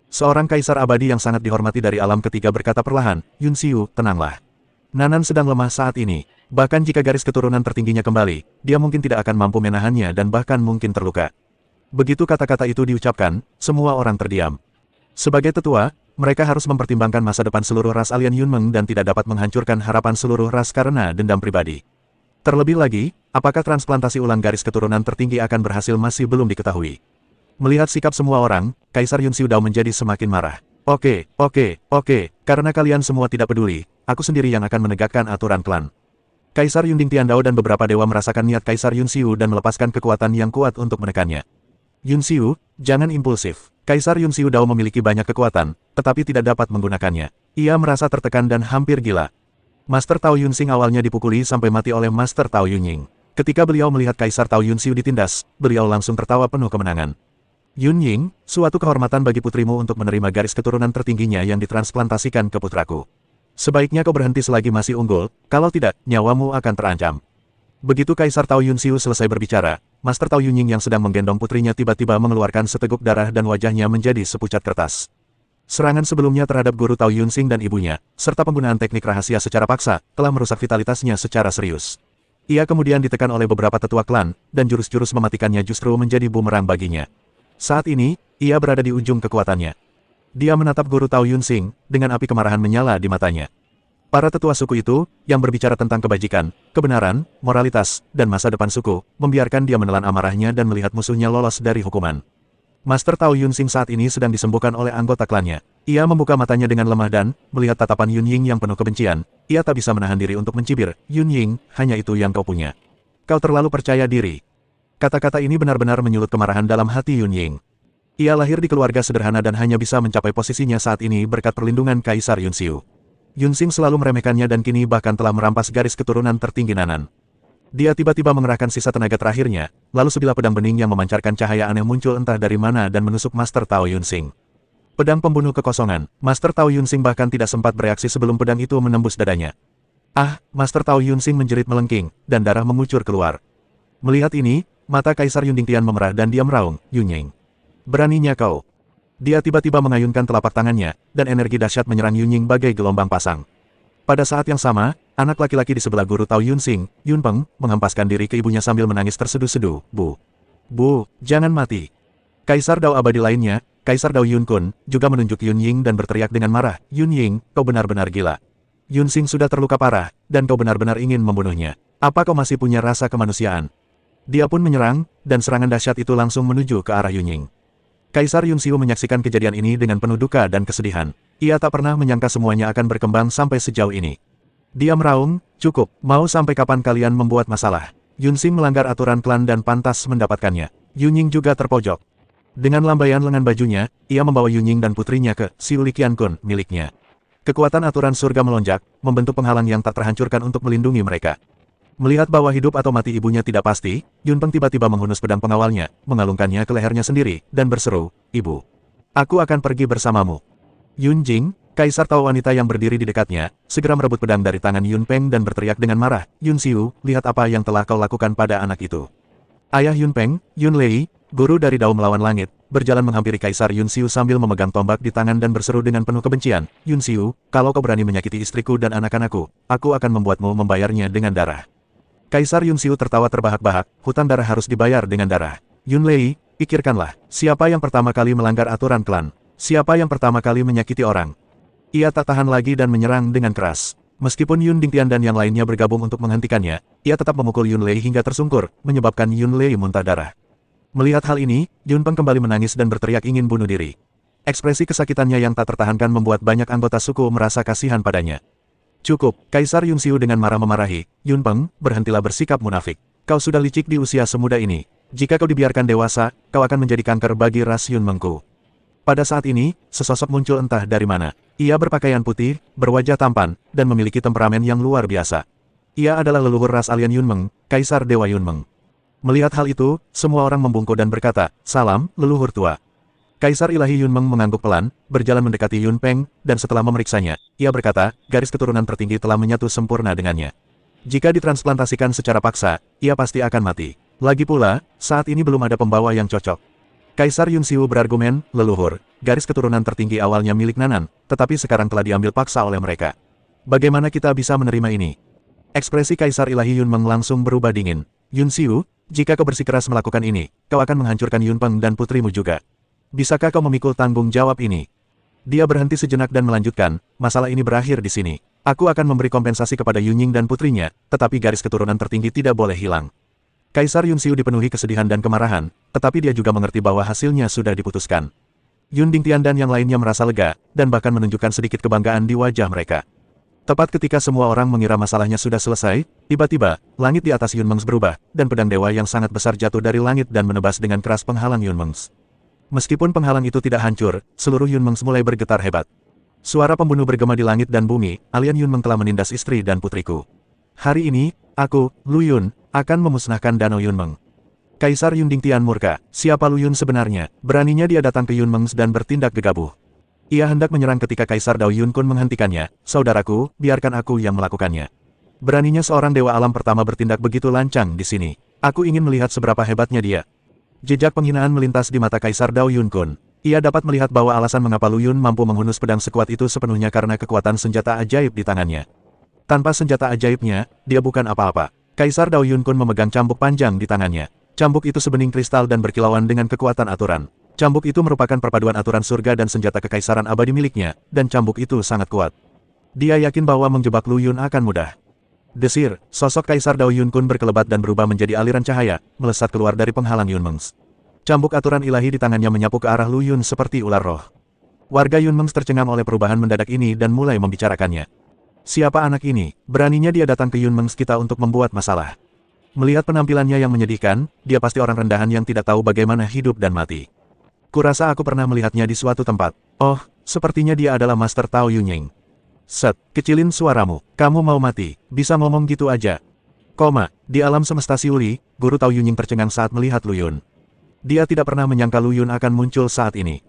Seorang kaisar abadi yang sangat dihormati dari alam ketiga berkata perlahan, Yunxiu, tenanglah. Nanan sedang lemah saat ini. Bahkan jika garis keturunan tertingginya kembali, dia mungkin tidak akan mampu menahannya dan bahkan mungkin terluka. Begitu kata-kata itu diucapkan, semua orang terdiam. Sebagai tetua, mereka harus mempertimbangkan masa depan seluruh ras alien Yunmeng dan tidak dapat menghancurkan harapan seluruh ras karena dendam pribadi. Terlebih lagi, apakah transplantasi ulang garis keturunan tertinggi akan berhasil masih belum diketahui. Melihat sikap semua orang, Kaisar Yunxiu Dao menjadi semakin marah. Oke, karena kalian semua tidak peduli, aku sendiri yang akan menegakkan aturan klan. Kaisar Yunding Tiandao dan beberapa dewa merasakan niat Kaisar Yunxiu dan melepaskan kekuatan yang kuat untuk menekannya. Yunxiu, jangan impulsif. Kaisar Yunxiu Dao memiliki banyak kekuatan, tetapi tidak dapat menggunakannya. Ia merasa tertekan dan hampir gila. Master Tao Yunxing awalnya dipukuli sampai mati oleh Master Tao Yunying. Ketika beliau melihat Kaisar Tao Yunxiu ditindas, beliau langsung tertawa penuh kemenangan. Yunying, suatu kehormatan bagi putrimu untuk menerima garis keturunan tertingginya yang ditransplantasikan ke putraku. Sebaiknya kau berhenti selagi masih unggul, kalau tidak, nyawamu akan terancam. Begitu Kaisar Tao Yunxiu selesai berbicara, Master Tao Yunying yang sedang menggendong putrinya tiba-tiba mengeluarkan seteguk darah dan wajahnya menjadi sepucat kertas. Serangan sebelumnya terhadap guru Tao Yunxing dan ibunya, serta penggunaan teknik rahasia secara paksa, telah merusak vitalitasnya secara serius. Ia kemudian ditekan oleh beberapa tetua klan, dan jurus-jurus mematikannya justru menjadi bumerang baginya. Saat ini, ia berada di ujung kekuatannya. Dia menatap guru Tao Yunxing, dengan api kemarahan menyala di matanya. Para tetua suku itu, yang berbicara tentang kebajikan, kebenaran, moralitas, dan masa depan suku, membiarkan dia menelan amarahnya dan melihat musuhnya lolos dari hukuman. Master Tao Yunxing saat ini sedang disembuhkan oleh anggota klannya. Ia membuka matanya dengan lemah dan, melihat tatapan Yunying yang penuh kebencian, ia tak bisa menahan diri untuk mencibir, Yunying, hanya itu yang kau punya. Kau terlalu percaya diri. Kata-kata ini benar-benar menyulut kemarahan dalam hati Yunying. Ia lahir di keluarga sederhana dan hanya bisa mencapai posisinya saat ini berkat perlindungan Kaisar Yunxiu. Yunxing selalu meremehkannya dan kini bahkan telah merampas garis keturunan tertinggi Nanan. Dia tiba-tiba mengerahkan sisa tenaga terakhirnya, lalu sebilah pedang bening yang memancarkan cahaya aneh muncul entah dari mana dan menusuk Master Tao Yunxing. Pedang pembunuh kekosongan, Master Tao Yunxing bahkan tidak sempat bereaksi sebelum pedang itu menembus dadanya. Ah, Master Tao Yunxing menjerit melengking, dan darah mengucur keluar. Melihat ini, mata Kaisar Yunding Tian memerah dan dia meraung, Yunying. Beraninya kau. Dia tiba-tiba mengayunkan telapak tangannya, dan energi dahsyat menyerang Yunying bagai gelombang pasang. Pada saat yang sama, anak laki-laki di sebelah guru Tao Yunxing, Yunpeng, menghempaskan diri ke ibunya sambil menangis terseduh-seduh, Bu, jangan mati. Kaisar Dao abadi lainnya, Kaisar Dao Yunkun, juga menunjuk Yunying dan berteriak dengan marah, Yunying, kau benar-benar gila. Yunxing sudah terluka parah, dan kau benar-benar ingin membunuhnya. Apa kau masih punya rasa kemanusiaan? Dia pun menyerang, dan serangan dahsyat itu langsung menuju ke arah Yunying. Kaisar Yunxiu menyaksikan kejadian ini dengan penuh duka dan kesedihan. Ia tak pernah menyangka semuanya akan berkembang sampai sejauh ini. Dia meraung, cukup, mau sampai kapan kalian membuat masalah? Yunxing melanggar aturan klan dan pantas mendapatkannya. Yunying juga terpojok. Dengan lambaian lengan bajunya, ia membawa Yunying dan putrinya ke Xiu Liqiankun miliknya. Kekuatan aturan surga melonjak, membentuk penghalang yang tak terhancurkan untuk melindungi mereka. Melihat bahwa hidup atau mati ibunya tidak pasti, Yunpeng tiba-tiba menghunus pedang pengawalnya, mengalungkannya ke lehernya sendiri, dan berseru, Ibu, aku akan pergi bersamamu. Yunjing, Kaisar Tao wanita yang berdiri di dekatnya, segera merebut pedang dari tangan Yunpeng dan berteriak dengan marah, Yunxiu, lihat apa yang telah kau lakukan pada anak itu. Ayah Yunpeng, Yunlei, guru dari Dao melawan langit, berjalan menghampiri Kaisar Yunxiu sambil memegang tombak di tangan dan berseru dengan penuh kebencian, Yunxiu, kalau kau berani menyakiti istriku dan anak-anakku, aku akan membuatmu membayarnya dengan darah. Kaisar Yunxiu tertawa terbahak-bahak, hutang darah harus dibayar dengan darah. Yunlei, pikirkanlah, siapa yang pertama kali melanggar aturan klan? Siapa yang pertama kali menyakiti orang? Ia tak tahan lagi dan menyerang dengan keras. Meskipun Yun Dingtian dan yang lainnya bergabung untuk menghentikannya, ia tetap memukul Yunlei hingga tersungkur, menyebabkan Yunlei muntah darah. Melihat hal ini, Yunpeng kembali menangis dan berteriak ingin bunuh diri. Ekspresi kesakitannya yang tak tertahankan membuat banyak anggota suku merasa kasihan padanya. Cukup, Kaisar Yunxiu dengan marah memarahi, Yunpeng, berhentilah bersikap munafik. Kau sudah licik di usia semuda ini. Jika kau dibiarkan dewasa, kau akan menjadi kanker bagi ras Yunmengku. Pada saat ini, sesosok muncul entah dari mana. Ia berpakaian putih, berwajah tampan, dan memiliki temperamen yang luar biasa. Ia adalah leluhur ras alien Yunmeng, Kaisar Dewa Yunmeng. Melihat hal itu, semua orang membungkuk dan berkata, salam, leluhur tua. Kaisar Ilahi Yunmeng mengangguk pelan, berjalan mendekati Yunpeng, dan setelah memeriksanya, ia berkata, garis keturunan tertinggi telah menyatu sempurna dengannya. Jika ditransplantasikan secara paksa, ia pasti akan mati. Lagi pula, saat ini belum ada pembawa yang cocok. Kaisar Yunxiu berargumen, leluhur, garis keturunan tertinggi awalnya milik Nanan, tetapi sekarang telah diambil paksa oleh mereka. Bagaimana kita bisa menerima ini? Ekspresi Kaisar Ilahi Yunmeng langsung berubah dingin. Yunxiu, jika kau bersikeras melakukan ini, kau akan menghancurkan Yunpeng dan putrimu juga. Bisakah kau memikul tanggung jawab ini? Dia berhenti sejenak dan melanjutkan, masalah ini berakhir di sini. Aku akan memberi kompensasi kepada Yunying dan putrinya, tetapi garis keturunan tertinggi tidak boleh hilang. Kaisar Yunxiu dipenuhi kesedihan dan kemarahan, tetapi dia juga mengerti bahwa hasilnya sudah diputuskan. Yun Dingtian dan yang lainnya merasa lega, dan bahkan menunjukkan sedikit kebanggaan di wajah mereka. Tepat ketika semua orang mengira masalahnya sudah selesai, tiba-tiba, langit di atas Yunmengs berubah, dan pedang dewa yang sangat besar jatuh dari langit dan menebas dengan keras penghalang Yunmengs. Meskipun penghalang itu tidak hancur, seluruh Yunmengs mulai bergetar hebat. Suara pembunuh bergema di langit dan bumi, alien Yunmeng telah menindas istri dan putriku. Hari ini, aku, Lu Yun, akan memusnahkan Danau Yunmeng. Kaisar Yun Dingtian murka, siapa Lu Yun sebenarnya? Beraninya dia datang ke Yunmengs dan bertindak gegabah. Ia hendak menyerang ketika Kaisar Dao Yun Kun menghentikannya. Saudaraku, biarkan aku yang melakukannya. Beraninya seorang dewa alam pertama bertindak begitu lancang di sini. Aku ingin melihat seberapa hebatnya dia. Jejak penghinaan melintas di mata Kaisar Dao Yun Kun. Ia dapat melihat bahwa alasan mengapa Lu Yun mampu menghunus pedang sekuat itu sepenuhnya karena kekuatan senjata ajaib di tangannya. Tanpa senjata ajaibnya, dia bukan apa-apa. Kaisar Dao Yun Kun memegang cambuk panjang di tangannya. Cambuk itu sebening kristal dan berkilauan dengan kekuatan aturan. Cambuk itu merupakan perpaduan aturan surga dan senjata kekaisaran abadi miliknya, dan cambuk itu sangat kuat. Dia yakin bahwa menjebak Lu Yun akan mudah. Desir, sosok Kaisar Dao Yun Kun berkelebat dan berubah menjadi aliran cahaya, melesat keluar dari penghalang Yunmengs. Cambuk aturan ilahi di tangannya menyapu ke arah Lu Yun seperti ular roh. Warga Yunmengs tercengang oleh perubahan mendadak ini dan mulai membicarakannya. Siapa anak ini? Beraninya dia datang ke Yunmengs kita untuk membuat masalah. Melihat penampilannya yang menyedihkan, dia pasti orang rendahan yang tidak tahu bagaimana hidup dan mati. Kurasa aku pernah melihatnya di suatu tempat. Oh, sepertinya dia adalah Master Tao Yunying. Set, kecilin suaramu. Kamu mau mati, bisa ngomong gitu aja. Di alam semesta Siuli, Guru Tao Yunying tercengang saat melihat Lu Yun. Dia tidak pernah menyangka Lu Yun akan muncul saat ini.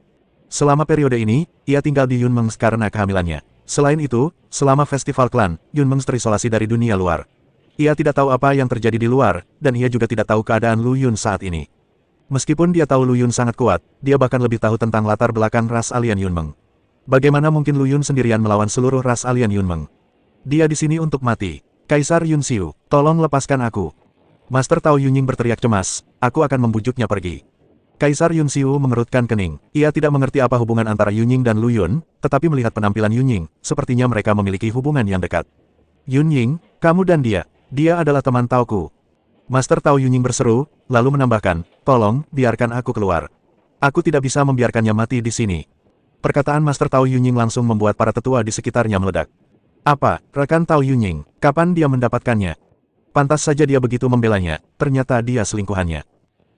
Selama periode ini, ia tinggal di Yunmengs karena kehamilannya. Selain itu, selama festival klan, Yunmengs terisolasi dari dunia luar. Ia tidak tahu apa yang terjadi di luar, dan ia juga tidak tahu keadaan Lu Yun saat ini. Meskipun dia tahu Lu Yun sangat kuat, dia bahkan lebih tahu tentang latar belakang ras alien Yunmeng. Bagaimana mungkin Lu Yun sendirian melawan seluruh ras alien Yunmeng? Dia di sini untuk mati. Kaisar Yunxiu, tolong lepaskan aku. Master Tao Yunying berteriak cemas, aku akan membujuknya pergi. Kaisar Yunxiu mengerutkan kening. Ia tidak mengerti apa hubungan antara Yunying dan Lu Yun, tetapi melihat penampilan Yunying, sepertinya mereka memiliki hubungan yang dekat. Yunying, kamu dan dia adalah teman Taoku. Master Tao Yunying berseru, lalu menambahkan, tolong, biarkan aku keluar. Aku tidak bisa membiarkannya mati di sini. Perkataan Master Tao Yunying langsung membuat para tetua di sekitarnya meledak. Apa, rekan Tao Yunying, kapan dia mendapatkannya? Pantas saja dia begitu membelanya, ternyata dia selingkuhannya.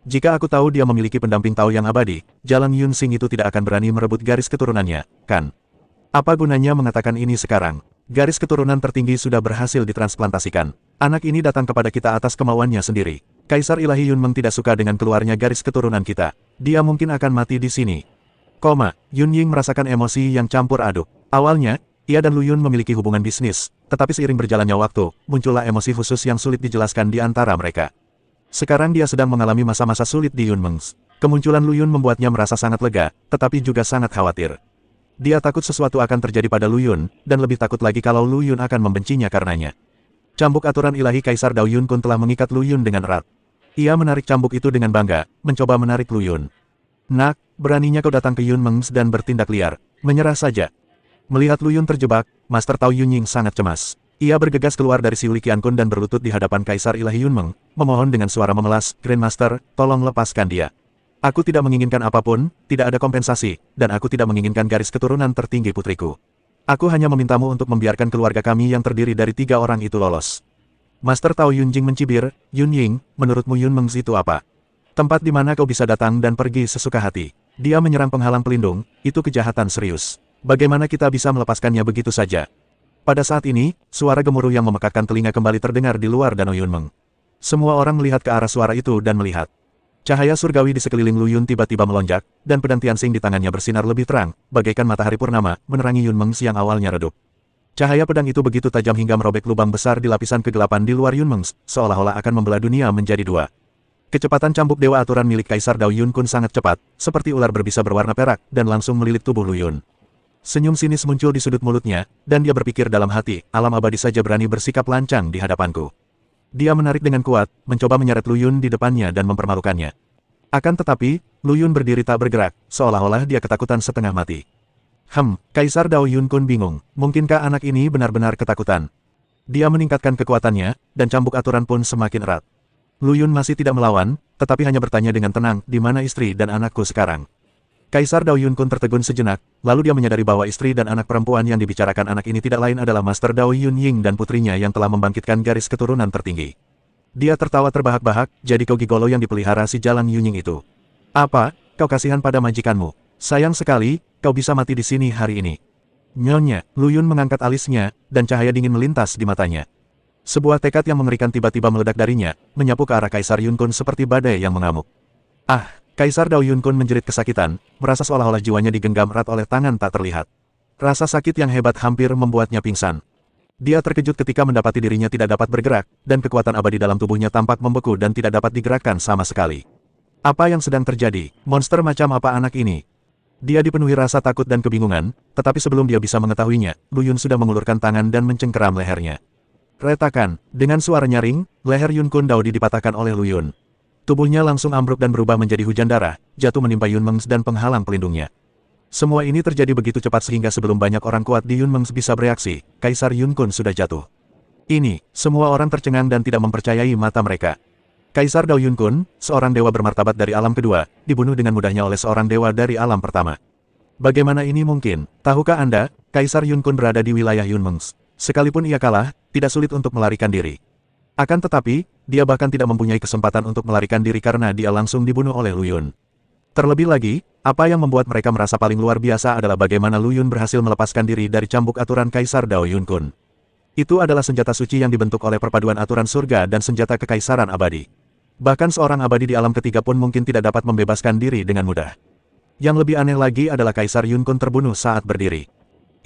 Jika aku tahu dia memiliki pendamping Tao yang abadi, Jalang Yunsing itu tidak akan berani merebut garis keturunannya, kan? Apa gunanya mengatakan ini sekarang? Garis keturunan tertinggi sudah berhasil ditransplantasikan. Anak ini datang kepada kita atas kemauannya sendiri. Kaisar Ilahi Yunmeng tidak suka dengan keluarnya garis keturunan kita. Dia mungkin akan mati di sini. Yunying merasakan emosi yang campur aduk. Awalnya, ia dan Lu Yun memiliki hubungan bisnis, tetapi seiring berjalannya waktu, muncullah emosi khusus yang sulit dijelaskan di antara mereka. Sekarang dia sedang mengalami masa-masa sulit di Yunmengs. Kemunculan Lu Yun membuatnya merasa sangat lega, tetapi juga sangat khawatir. Dia takut sesuatu akan terjadi pada Lu Yun, dan lebih takut lagi kalau Lu Yun akan membencinya karenanya. Cambuk aturan ilahi Kaisar Dao Yun Kun telah mengikat Lu Yun dengan erat. Ia menarik cambuk itu dengan bangga, mencoba menarik Lu Yun. Nak, beraninya kau datang ke Yunmengs dan bertindak liar. Menyerah saja. Melihat Lu Yun terjebak, Master Tao Yunying sangat cemas. Ia bergegas keluar dari Siuli Qiankun dan berlutut di hadapan Kaisar Ilahi Yunmeng, memohon dengan suara memelas, Grandmaster, tolong lepaskan dia. Aku tidak menginginkan apapun, tidak ada kompensasi, dan aku tidak menginginkan garis keturunan tertinggi putriku. Aku hanya memintamu untuk membiarkan keluarga kami yang terdiri dari 3 orang itu lolos. Master Tao Yunjing mencibir, Yunying, menurutmu Yunmengs itu apa? Tempat di mana kau bisa datang dan pergi sesuka hati. Dia menyerang penghalang pelindung, itu kejahatan serius. Bagaimana kita bisa melepaskannya begitu saja? Pada saat ini, suara gemuruh yang memekakkan telinga kembali terdengar di luar Danau Yunmeng. Semua orang melihat ke arah suara itu dan melihat. Cahaya surgawi di sekeliling Lu Yun tiba-tiba melonjak, dan pedang Tianxing di tangannya bersinar lebih terang, bagaikan matahari purnama, menerangi Yunmengs yang awalnya redup. Cahaya pedang itu begitu tajam hingga merobek lubang besar di lapisan kegelapan di luar Yunmeng, seolah-olah akan membelah dunia menjadi dua. Kecepatan cambuk dewa aturan milik Kaisar Dao Yunkun sangat cepat, seperti ular berbisa berwarna perak, dan langsung melilit tubuh Lu Yun. Senyum sinis muncul di sudut mulutnya, dan dia berpikir dalam hati, alam abadi saja berani bersikap lancang di hadapanku. Dia menarik dengan kuat, mencoba menyeret Lu Yun di depannya dan mempermalukannya. Akan tetapi, Lu Yun berdiri tak bergerak, seolah-olah dia ketakutan setengah mati. Kaisar Dao Yunkun bingung, mungkinkah anak ini benar-benar ketakutan? Dia meningkatkan kekuatannya, dan cambuk aturan pun semakin erat. Lu Yun masih tidak melawan, tetapi hanya bertanya dengan tenang, di mana istri dan anakku sekarang? Kaisar Dao Yunkun tertegun sejenak, lalu dia menyadari bahwa istri dan anak perempuan yang dibicarakan anak ini tidak lain adalah Master Dao Yunying dan putrinya yang telah membangkitkan garis keturunan tertinggi. Dia tertawa terbahak-bahak, jadi kau gigolo yang dipelihara si Jalang Yunying itu. Apa, kau kasihan pada majikanmu? Sayang sekali, kau bisa mati di sini hari ini. Nyonya, Lu Yun mengangkat alisnya, dan cahaya dingin melintas di matanya. Sebuah tekad yang mengerikan tiba-tiba meledak darinya, menyapu ke arah Kaisar Yunkun seperti badai yang mengamuk. Kaisar Dao Yunkun menjerit kesakitan, merasa seolah-olah jiwanya digenggam erat oleh tangan tak terlihat. Rasa sakit yang hebat hampir membuatnya pingsan. Dia terkejut ketika mendapati dirinya tidak dapat bergerak, dan kekuatan abadi dalam tubuhnya tampak membeku dan tidak dapat digerakkan sama sekali. Apa yang sedang terjadi? Monster macam apa anak ini? Dia dipenuhi rasa takut dan kebingungan, tetapi sebelum dia bisa mengetahuinya, Lu Yun sudah mengulurkan tangan dan mencengkeram lehernya. Retakan, dengan suara nyaring, leher Yunkun Daodi dipatahkan oleh Lu Yun. Tubuhnya langsung ambruk dan berubah menjadi hujan darah, jatuh menimpa Yunmeng dan penghalang pelindungnya. Semua ini terjadi begitu cepat sehingga sebelum banyak orang kuat di Yunmeng bisa bereaksi, Kaisar Yunkun sudah jatuh. Ini, semua orang tercengang dan tidak mempercayai mata mereka. Kaisar Dao Yunkun, seorang dewa bermartabat dari alam kedua, dibunuh dengan mudahnya oleh seorang dewa dari alam pertama. Bagaimana ini mungkin? Tahukah Anda, Kaisar Yunkun berada di wilayah Yunmeng. Sekalipun ia kalah, tidak sulit untuk melarikan diri. Akan tetapi, dia bahkan tidak mempunyai kesempatan untuk melarikan diri karena dia langsung dibunuh oleh Lu Yun. Terlebih lagi, apa yang membuat mereka merasa paling luar biasa adalah bagaimana Lu Yun berhasil melepaskan diri dari cambuk aturan Kaisar Dao Yunkun. Itu adalah senjata suci yang dibentuk oleh perpaduan aturan surga dan senjata kekaisaran abadi. Bahkan seorang abadi di alam ketiga pun mungkin tidak dapat membebaskan diri dengan mudah. Yang lebih aneh lagi adalah Kaisar Yunkun terbunuh saat berdiri.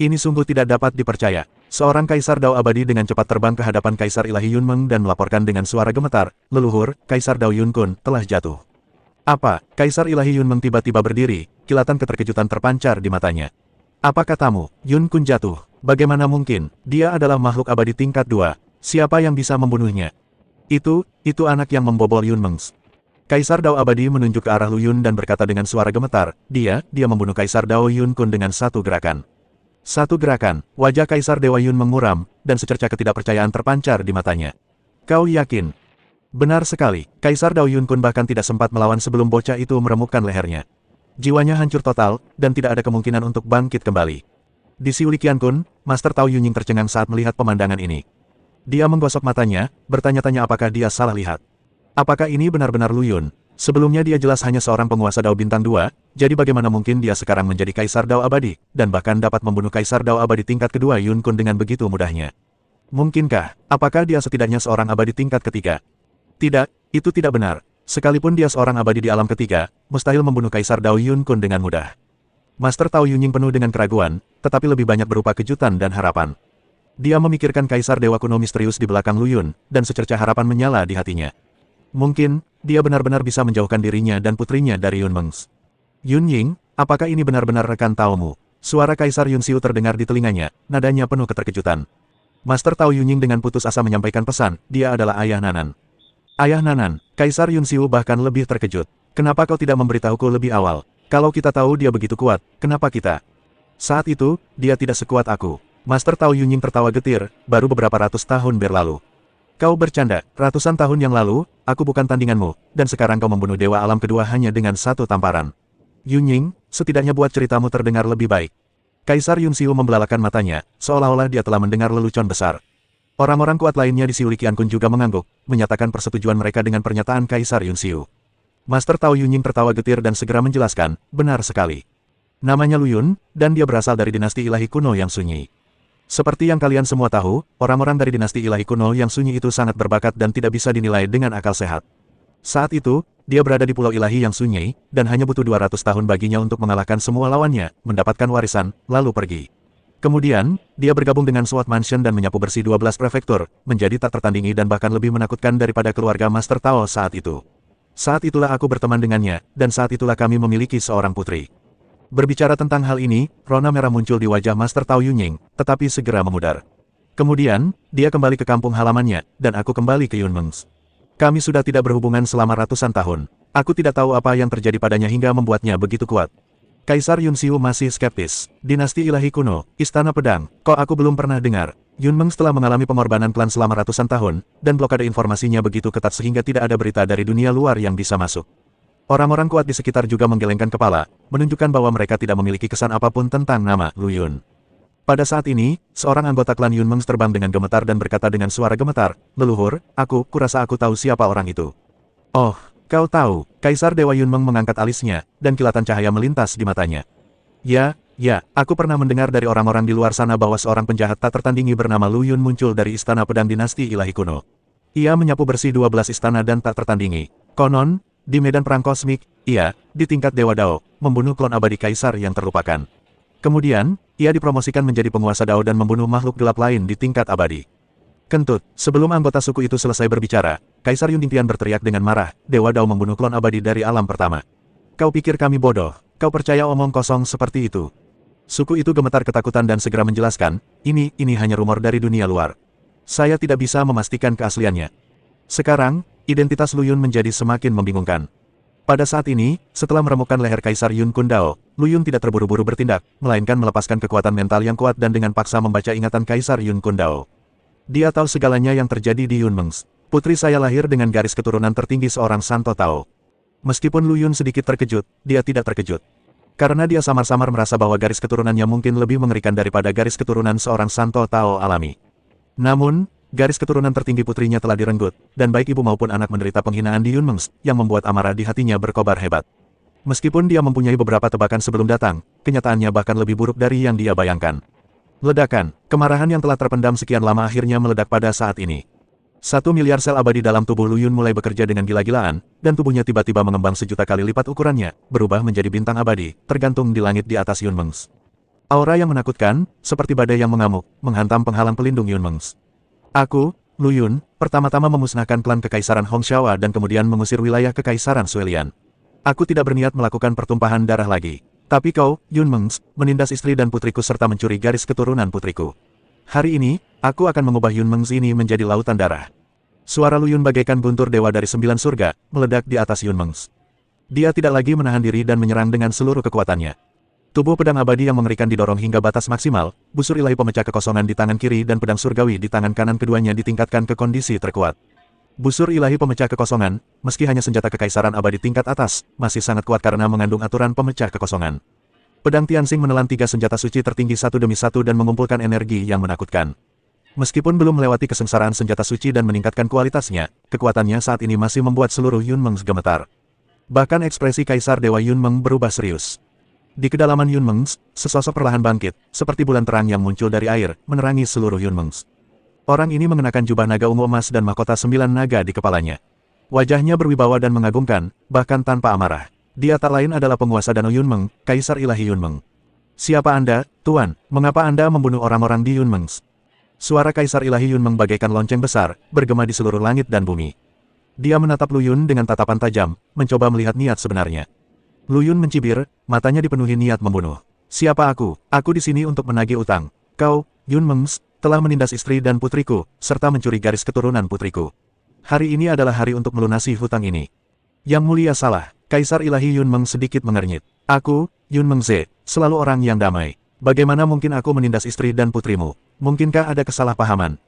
Ini sungguh tidak dapat dipercaya. Seorang Kaisar Dao abadi dengan cepat terbang ke hadapan Kaisar Ilahi Yunmeng dan melaporkan dengan suara gemetar, leluhur, Kaisar Dao Yunkun telah jatuh. Apa? Kaisar Ilahi Yunmeng tiba-tiba berdiri, kilatan keterkejutan terpancar di matanya. Apa katamu, Yunkun jatuh? Bagaimana mungkin? Dia adalah makhluk abadi tingkat 2. Siapa yang bisa membunuhnya? Itu anak yang membobol Yunmeng. Kaisar Dao abadi menunjuk ke arah Lu Yun dan berkata dengan suara gemetar, dia membunuh Kaisar Dao Yunkun dengan satu gerakan. Satu gerakan, wajah Kaisar Dewa Yun menguram, dan secerca ketidakpercayaan terpancar di matanya. Kau yakin? Benar sekali, Kaisar Dao Yunkun bahkan tidak sempat melawan sebelum bocah itu meremukkan lehernya. Jiwanya hancur total, dan tidak ada kemungkinan untuk bangkit kembali. Di Xiu Liqiankun, Master Tao Yunying tercengang saat melihat pemandangan ini. Dia menggosok matanya, bertanya-tanya apakah dia salah lihat. Apakah ini benar-benar Lu Yun? Sebelumnya dia jelas hanya seorang penguasa Dao Bintang 2, jadi bagaimana mungkin dia sekarang menjadi Kaisar Dao Abadi, dan bahkan dapat membunuh Kaisar Dao Abadi tingkat kedua Yunkun dengan begitu mudahnya? Mungkinkah? Apakah dia setidaknya seorang abadi tingkat ketiga? Tidak, itu tidak benar. Sekalipun dia seorang abadi di alam ketiga, mustahil membunuh Kaisar Dao Yunkun dengan mudah. Master Tao Yunying penuh dengan keraguan, tetapi lebih banyak berupa kejutan dan harapan. Dia memikirkan Kaisar Dewa kuno misterius di belakang Lu Yun, dan secerca harapan menyala di hatinya. Mungkin, dia benar-benar bisa menjauhkan dirinya dan putrinya dari Yunmeng. Yunying, apakah ini benar-benar rekan Taomu? Suara Kaisar Yunxiu terdengar di telinganya, nadanya penuh keterkejutan. Master Tao Yunying dengan putus asa menyampaikan pesan, dia adalah ayah Nanan. Ayah Nanan, Kaisar Yunxiu bahkan lebih terkejut. Kenapa kau tidak memberitahuku lebih awal? Kalau kita tahu dia begitu kuat, kenapa kita? Saat itu, dia tidak sekuat aku. Master Tao Yunying tertawa getir, baru beberapa ratus tahun berlalu. Kau bercanda, ratusan tahun yang lalu, aku bukan tandinganmu, dan sekarang kau membunuh dewa alam kedua hanya dengan satu tamparan. Yunying, setidaknya buat ceritamu terdengar lebih baik. Kaisar Yunxiu membelalakan matanya, seolah-olah dia telah mendengar lelucon besar. Orang-orang kuat lainnya di Xiu Liqiankun juga mengangguk, menyatakan persetujuan mereka dengan pernyataan Kaisar Yunxiu. Master Tao Yunying tertawa getir dan segera menjelaskan, benar sekali. Namanya Lu Yun, dan dia berasal dari dinasti ilahi kuno yang sunyi. Seperti yang kalian semua tahu, orang-orang dari dinasti ilahi kuno yang sunyi itu sangat berbakat dan tidak bisa dinilai dengan akal sehat. Saat itu, dia berada di pulau ilahi yang sunyi, dan hanya butuh 200 tahun baginya untuk mengalahkan semua lawannya, mendapatkan warisan, lalu pergi. Kemudian, dia bergabung dengan SWAT Mansion dan menyapu bersih 12 prefektur, menjadi tak tertandingi dan bahkan lebih menakutkan daripada keluarga Master Tao saat itu. Saat itulah aku berteman dengannya, dan saat itulah kami memiliki seorang putri. Berbicara tentang hal ini, rona merah muncul di wajah Master Tao Yunying, tetapi segera memudar. Kemudian, dia kembali ke kampung halamannya, dan aku kembali ke Yunmengs. Kami sudah tidak berhubungan selama ratusan tahun. Aku tidak tahu apa yang terjadi padanya hingga membuatnya begitu kuat. Kaisar Yunxiu masih skeptis. Dinasti ilahi kuno, Istana Pedang, kok aku belum pernah dengar. Yunmengs telah mengalami pengorbanan klan selama ratusan tahun, dan blokade informasinya begitu ketat sehingga tidak ada berita dari dunia luar yang bisa masuk. Orang-orang kuat di sekitar juga menggelengkan kepala, menunjukkan bahwa mereka tidak memiliki kesan apapun tentang nama Lu Yun. Pada saat ini, seorang anggota klan Yunmengs terbang dengan gemetar dan berkata dengan suara gemetar, "Leluhur, kurasa aku tahu siapa orang itu." "Oh, kau tahu." Kaisar Dewa Yunmeng mengangkat alisnya, dan kilatan cahaya melintas di matanya. Ya, aku pernah mendengar dari orang-orang di luar sana bahwa seorang penjahat tak tertandingi bernama Lu Yun muncul dari Istana Pedang Dinasti Ilahi Kuno. Ia menyapu bersih 12 istana dan tak tertandingi. Konon, di medan perang kosmik, ia, di tingkat Dewa Dao, membunuh klon abadi Kaisar yang terlupakan. Kemudian, ia dipromosikan menjadi penguasa Dao dan membunuh makhluk gelap lain di tingkat abadi. Kentut, sebelum anggota suku itu selesai berbicara, Kaisar Yun Dingtian berteriak dengan marah, Dewa Dao membunuh klon abadi dari alam pertama. Kau pikir kami bodoh? Kau percaya omong kosong seperti itu? Suku itu gemetar ketakutan dan segera menjelaskan, ini hanya rumor dari dunia luar. Saya tidak bisa memastikan keasliannya. Sekarang, identitas Lu Yun menjadi semakin membingungkan. Pada saat ini, setelah meremukkan leher Kaisar Yun Kundao, Lu Yun tidak terburu-buru bertindak, melainkan melepaskan kekuatan mental yang kuat dan dengan paksa membaca ingatan Kaisar Yun Kundao. Dia tahu segalanya yang terjadi di Yunmengs. Putri saya lahir dengan garis keturunan tertinggi seorang Santo Tao. Meskipun Lu Yun sedikit terkejut, dia tidak terkejut. Karena dia samar-samar merasa bahwa garis keturunannya mungkin lebih mengerikan daripada garis keturunan seorang Santo Tao alami. Namun, garis keturunan tertinggi putrinya telah direnggut, dan baik ibu maupun anak menderita penghinaan di Yunmengs, yang membuat amarah di hatinya berkobar hebat. Meskipun dia mempunyai beberapa tebakan sebelum datang, kenyataannya bahkan lebih buruk dari yang dia bayangkan. Ledakan, kemarahan yang telah terpendam sekian lama akhirnya meledak pada saat ini. 1 miliar sel abadi dalam tubuh Lu Yun mulai bekerja dengan gila-gilaan, dan tubuhnya tiba-tiba mengembang sejuta kali lipat ukurannya, berubah menjadi bintang abadi, tergantung di langit di atas Yunmengs. Aura yang menakutkan, seperti badai yang mengamuk, menghantam penghalang pelindung Yunmengs. Aku, Lu Yun, pertama-tama memusnahkan klan Kekaisaran Hongshawa dan kemudian mengusir wilayah Kekaisaran Suelian. Aku tidak berniat melakukan pertumpahan darah lagi. Tapi kau, Yunmengs, menindas istri dan putriku serta mencuri garis keturunan putriku. Hari ini, aku akan mengubah Yunmengs ini menjadi lautan darah. Suara Lu Yun bagaikan guntur dewa dari 9 surga, meledak di atas Yunmengs. Dia tidak lagi menahan diri dan menyerang dengan seluruh kekuatannya. Tubuh pedang abadi yang mengerikan didorong hingga batas maksimal, busur ilahi pemecah kekosongan di tangan kiri dan pedang surgawi di tangan kanan keduanya ditingkatkan ke kondisi terkuat. Busur ilahi pemecah kekosongan, meski hanya senjata kekaisaran abadi tingkat atas, masih sangat kuat karena mengandung aturan pemecah kekosongan. Pedang Tianxing menelan 3 senjata suci tertinggi satu demi satu dan mengumpulkan energi yang menakutkan. Meskipun belum melewati kesengsaraan senjata suci dan meningkatkan kualitasnya, kekuatannya saat ini masih membuat seluruh Yunmengs gemetar. Bahkan ekspresi Kaisar Dewa Yunmeng berubah serius. Di kedalaman Yunmengs, sesosok perlahan bangkit, seperti bulan terang yang muncul dari air, menerangi seluruh Yunmengs. Orang ini mengenakan jubah naga ungu emas dan mahkota 9 naga di kepalanya. Wajahnya berwibawa dan mengagumkan, bahkan tanpa amarah. Dia tak lain adalah penguasa Danau Yunmeng, Kaisar Ilahi Yunmeng. Siapa Anda, Tuan? Mengapa Anda membunuh orang-orang di Yunmengs? Suara Kaisar Ilahi Yunmeng bagaikan lonceng besar, bergema di seluruh langit dan bumi. Dia menatap Lu Yun dengan tatapan tajam, mencoba melihat niat sebenarnya. Lu Yun mencibir, matanya dipenuhi niat membunuh. Siapa aku? Aku di sini untuk menagih utang. Kau, Yunmengs, telah menindas istri dan putriku, serta mencuri garis keturunan putriku. Hari ini adalah hari untuk melunasi hutang ini. Yang mulia salah, Kaisar Ilahi Yunmeng sedikit mengernyit. Aku, Yunmeng Ze, selalu orang yang damai. Bagaimana mungkin aku menindas istri dan putrimu? Mungkinkah ada kesalahpahaman?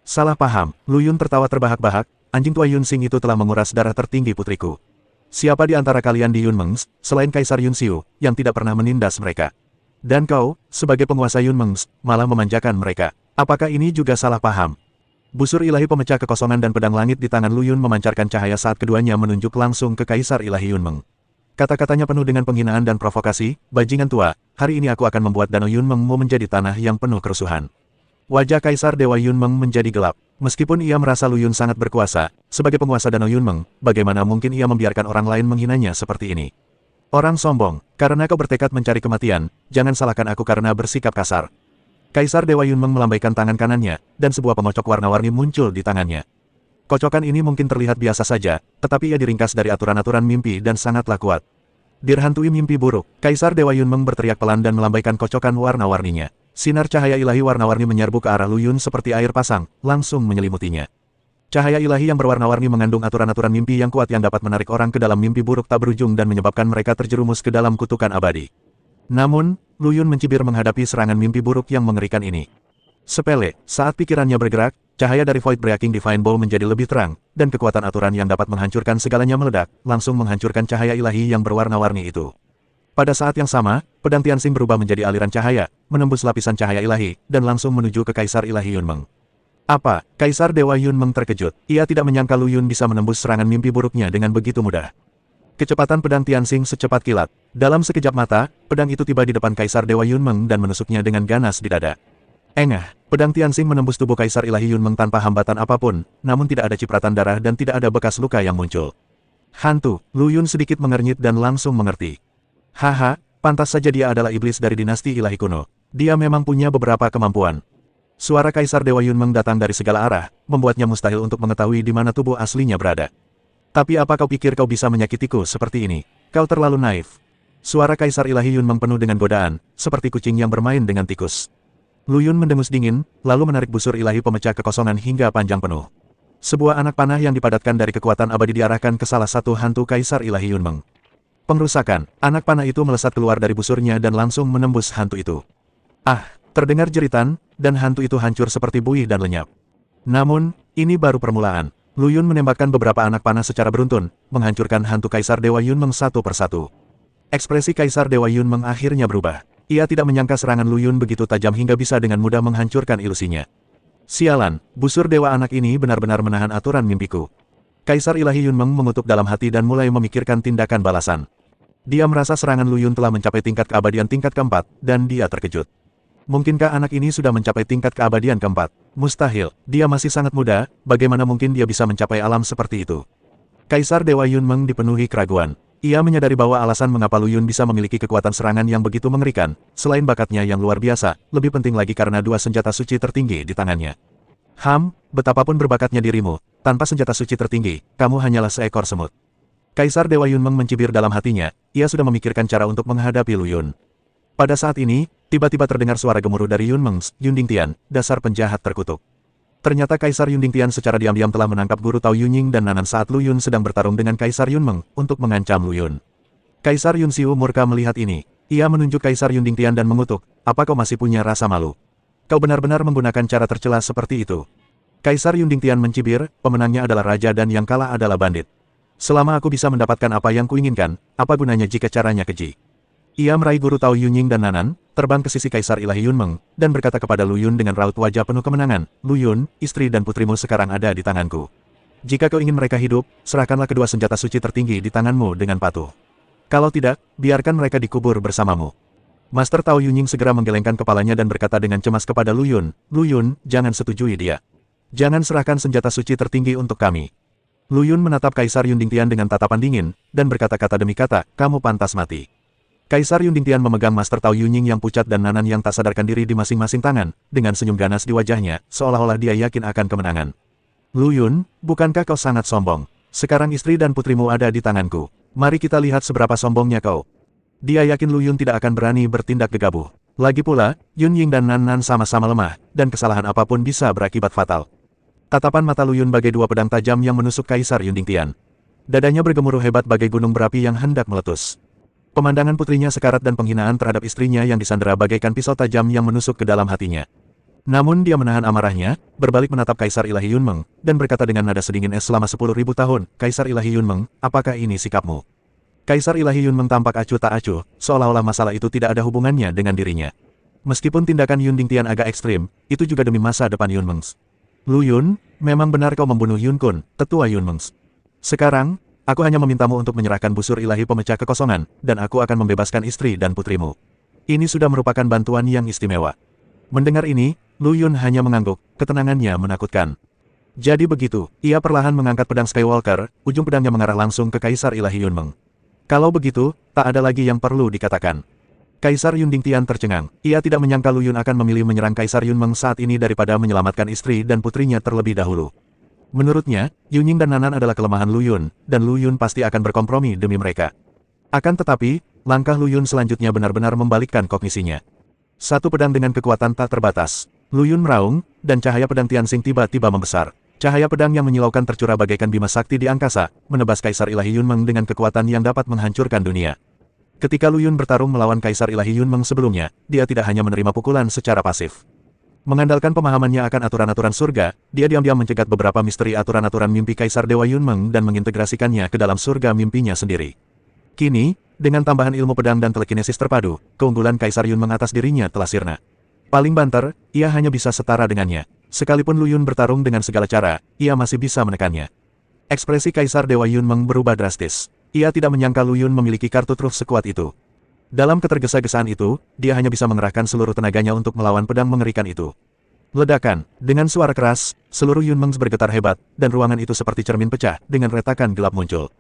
Salah paham, Lu Yun tertawa terbahak-bahak, anjing tua Yunxing itu telah menguras darah tertinggi putriku. Siapa di antara kalian di Yunmengs, selain Kaisar Yunxiu, yang tidak pernah menindas mereka? Dan kau, sebagai penguasa Yunmengs, malah memanjakan mereka. Apakah ini juga salah paham? Busur ilahi pemecah kekosongan dan pedang langit di tangan Lu Yun memancarkan cahaya saat keduanya menunjuk langsung ke Kaisar Ilahi Yunmeng. Kata-katanya penuh dengan penghinaan dan provokasi, bajingan tua, hari ini aku akan membuat Danau Yunmengmu menjadi tanah yang penuh kerusuhan. Wajah Kaisar Dewa Yunmeng menjadi gelap. Meskipun ia merasa Lu Yun sangat berkuasa, sebagai penguasa Danau Yunmeng, bagaimana mungkin ia membiarkan orang lain menghinanya seperti ini? Orang sombong, karena kau bertekad mencari kematian, jangan salahkan aku karena bersikap kasar. Kaisar Dewa Yunmeng melambaikan tangan kanannya, dan sebuah pengocok warna-warni muncul di tangannya. Kocokan ini mungkin terlihat biasa saja, tetapi ia diringkas dari aturan-aturan mimpi dan sangatlah kuat. Dirhantui mimpi buruk, Kaisar Dewa Yunmeng berteriak pelan dan melambaikan kocokan warna-warninya. Sinar cahaya ilahi warna-warni menyerbu ke arah Lu Yun seperti air pasang, langsung menyelimutinya. Cahaya ilahi yang berwarna-warni mengandung aturan-aturan mimpi yang kuat yang dapat menarik orang ke dalam mimpi buruk tak berujung dan menyebabkan mereka terjerumus ke dalam kutukan abadi. Namun, Lu Yun mencibir menghadapi serangan mimpi buruk yang mengerikan ini. Sepele, saat pikirannya bergerak, cahaya dari Void Breaking Divine Bow menjadi lebih terang, dan kekuatan aturan yang dapat menghancurkan segalanya meledak, langsung menghancurkan cahaya ilahi yang berwarna-warni itu. Pada saat yang sama, pedang Tianxing berubah menjadi aliran cahaya, menembus lapisan cahaya ilahi, dan langsung menuju ke Kaisar Ilahi Yunmeng. Apa? Kaisar Dewa Yunmeng terkejut. Ia tidak menyangka Lu Yun bisa menembus serangan mimpi buruknya dengan begitu mudah. Kecepatan pedang Tianxing secepat kilat. Dalam sekejap mata, pedang itu tiba di depan Kaisar Dewa Yunmeng dan menusuknya dengan ganas di dada. Engah, pedang Tianxing menembus tubuh Kaisar Ilahi Yunmeng tanpa hambatan apapun, namun tidak ada cipratan darah dan tidak ada bekas luka yang muncul. Hantu, Lu Yun sedikit mengernyit dan langsung mengerti. Haha, pantas saja dia adalah iblis dari dinasti ilahi kuno. Dia memang punya beberapa kemampuan. Suara Kaisar Dewa Yunmeng datang dari segala arah, membuatnya mustahil untuk mengetahui di mana tubuh aslinya berada. Tapi apa kau pikir kau bisa menyakitiku seperti ini? Kau terlalu naif. Suara Kaisar Ilahi Yunmeng penuh dengan godaan, seperti kucing yang bermain dengan tikus. Lu Yun mendengus dingin, lalu menarik busur ilahi pemecah kekosongan hingga panjang penuh. Sebuah anak panah yang dipadatkan dari kekuatan abadi diarahkan ke salah satu hantu Kaisar Ilahi Yunmeng. Pengrusakan, anak panah itu melesat keluar dari busurnya dan langsung menembus hantu itu. Ah, terdengar jeritan, dan hantu itu hancur seperti buih dan lenyap. Namun, ini baru permulaan. Lu Yun menembakkan beberapa anak panah secara beruntun, menghancurkan hantu Kaisar Dewa Yunmeng satu persatu. Ekspresi Kaisar Dewa Yunmeng akhirnya berubah. Ia tidak menyangka serangan Lu Yun begitu tajam hingga bisa dengan mudah menghancurkan ilusinya. Sialan, busur dewa anak ini benar-benar menahan aturan mimpiku. Kaisar Ilahi Yunmeng mengutuk dalam hati dan mulai memikirkan tindakan balasan. Dia merasa serangan Lu Yun telah mencapai tingkat keabadian tingkat keempat, dan dia terkejut. Mungkinkah anak ini sudah mencapai tingkat keabadian keempat? Mustahil, dia masih sangat muda, bagaimana mungkin dia bisa mencapai alam seperti itu? Kaisar Dewa Yunmeng dipenuhi keraguan. Ia menyadari bahwa alasan mengapa Lu Yun bisa memiliki kekuatan serangan yang begitu mengerikan, selain bakatnya yang luar biasa, lebih penting lagi karena dua senjata suci tertinggi di tangannya. Betapapun berbakatnya dirimu, tanpa senjata suci tertinggi, kamu hanyalah seekor semut. Kaisar Dewa Yunmeng mencibir dalam hatinya, ia sudah memikirkan cara untuk menghadapi Lu Yun. Pada saat ini, tiba-tiba terdengar suara gemuruh dari Yunmeng, Yundingtian, dasar penjahat terkutuk. Ternyata Kaisar Yundingtian secara diam-diam telah menangkap guru Tao Yunying dan Nanan saat Lu Yun sedang bertarung dengan Kaisar Yunmeng untuk mengancam Lu Yun. Kaisar Yunxiu murka melihat ini. Ia menunjuk Kaisar Yundingtian dan mengutuk, apa kau masih punya rasa malu? Kau benar-benar menggunakan cara tercela seperti itu. Kaisar Yundingtian mencibir, pemenangnya adalah raja dan yang kalah adalah bandit. Selama aku bisa mendapatkan apa yang kuinginkan, apa gunanya jika caranya keji? Ia meraih guru Tao Yunying dan Nanan, terbang ke sisi Kaisar Ilahi Yunmeng, dan berkata kepada Lu Yun dengan raut wajah penuh kemenangan, Lu Yun, istri dan putrimu sekarang ada di tanganku. Jika kau ingin mereka hidup, serahkanlah kedua senjata suci tertinggi di tanganmu dengan patuh. Kalau tidak, biarkan mereka dikubur bersamamu. Master Tao Yunying segera menggelengkan kepalanya dan berkata dengan cemas kepada Lu Yun, jangan setujui dia. Jangan serahkan senjata suci tertinggi untuk kami. Lu Yun menatap Kaisar Yundingtian dengan tatapan dingin, dan berkata-kata demi kata, kamu pantas mati. Kaisar Yundingtian memegang Master Tao Yunying yang pucat dan Nanan yang tak sadarkan diri di masing-masing tangan, dengan senyum ganas di wajahnya, seolah-olah dia yakin akan kemenangan. Lu Yun, bukankah kau sangat sombong? Sekarang istri dan putrimu ada di tanganku. Mari kita lihat seberapa sombongnya kau. Dia yakin Lu Yun tidak akan berani bertindak gegabah. Lagi pula, Yunying dan Nanan sama-sama lemah, dan kesalahan apapun bisa berakibat fatal. Tatapan mata Lu Yun bagai dua pedang tajam yang menusuk Kaisar Yundingtian. Dadanya bergemuruh hebat bagai gunung berapi yang hendak meletus. Pemandangan putrinya sekarat dan penghinaan terhadap istrinya yang disandera bagaikan pisau tajam yang menusuk ke dalam hatinya. Namun dia menahan amarahnya, berbalik menatap Kaisar Ilahi Yunmeng, dan berkata dengan nada sedingin es selama 10.000 tahun, Kaisar Ilahi Yunmeng, apakah ini sikapmu? Kaisar Ilahi Yunmeng tampak acuh tak acuh, seolah-olah masalah itu tidak ada hubungannya dengan dirinya. Meskipun tindakan Yundingtian agak ekstrim, itu juga demi masa depan Yunmeng. Lu Yun, memang benar kau membunuh Yun Kun, tetua Yunmeng. Sekarang, aku hanya memintamu untuk menyerahkan busur ilahi pemecah kekosongan, dan aku akan membebaskan istri dan putrimu. Ini sudah merupakan bantuan yang istimewa. Mendengar ini, Lu Yun hanya mengangguk, ketenangannya menakutkan. Jadi begitu, ia perlahan mengangkat pedang Skywalker, ujung pedangnya mengarah langsung ke Kaisar Ilahi Yunmeng. Kalau begitu, tak ada lagi yang perlu dikatakan. Kaisar Yun Dingtian tercengang. Ia tidak menyangka Lu Yun akan memilih menyerang Kaisar Yunmeng saat ini daripada menyelamatkan istri dan putrinya terlebih dahulu. Menurutnya, Yunying dan Nanan adalah kelemahan Lu Yun, dan Lu Yun pasti akan berkompromi demi mereka. Akan tetapi, langkah Lu Yun selanjutnya benar-benar membalikkan kognisinya. Satu pedang dengan kekuatan tak terbatas. Lu Yun meraung, dan cahaya pedang Tianxing tiba-tiba membesar. Cahaya pedang yang menyilaukan tercurah bagaikan bima sakti di angkasa, menebas Kaisar Ilahi Yunmeng dengan kekuatan yang dapat menghancurkan dunia. Ketika Lu Yun bertarung melawan Kaisar Ilahi Yunmeng sebelumnya, dia tidak hanya menerima pukulan secara pasif. Mengandalkan pemahamannya akan aturan-aturan surga, dia diam-diam mencegat beberapa misteri aturan-aturan mimpi Kaisar Dewa Yunmeng dan mengintegrasikannya ke dalam surga mimpinya sendiri. Kini, dengan tambahan ilmu pedang dan telekinesis terpadu, keunggulan Kaisar Yunmeng atas dirinya telah sirna. Paling banter, ia hanya bisa setara dengannya. Sekalipun Lu Yun bertarung dengan segala cara, ia masih bisa menekannya. Ekspresi Kaisar Dewa Yunmeng berubah drastis. Ia tidak menyangka Lu Yun memiliki kartu truf sekuat itu. Dalam ketergesa-gesaan itu, dia hanya bisa mengerahkan seluruh tenaganya untuk melawan pedang mengerikan itu. Ledakan, dengan suara keras, seluruh Yunmeng bergetar hebat, dan ruangan itu seperti cermin pecah, dengan retakan gelap muncul.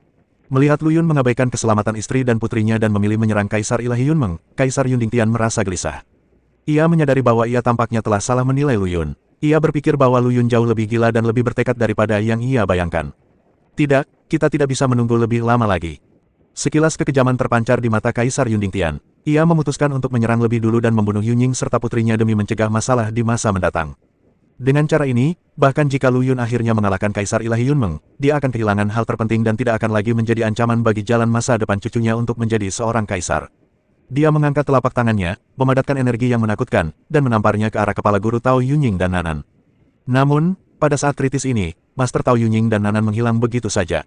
Melihat Lu Yun mengabaikan keselamatan istri dan putrinya dan memilih menyerang Kaisar Ilahi Yunmeng, Kaisar Yun Dingtian merasa gelisah. Ia menyadari bahwa ia tampaknya telah salah menilai Lu Yun. Ia berpikir bahwa Lu Yun jauh lebih gila dan lebih bertekad daripada yang ia bayangkan. Tidak, kita tidak bisa menunggu lebih lama lagi. Sekilas kekejaman terpancar di mata Kaisar Yun Dingtian. Ia memutuskan untuk menyerang lebih dulu dan membunuh Yunying serta putrinya demi mencegah masalah di masa mendatang. Dengan cara ini, bahkan jika Lu Yun akhirnya mengalahkan Kaisar Ilahi Yunmeng, dia akan kehilangan hal terpenting dan tidak akan lagi menjadi ancaman bagi jalan masa depan cucunya untuk menjadi seorang kaisar. Dia mengangkat telapak tangannya, memadatkan energi yang menakutkan, dan menamparnya ke arah kepala guru Tao Yunying dan Nanan. Namun, pada saat kritis ini, Master Tao Yunying dan Nanan menghilang begitu saja.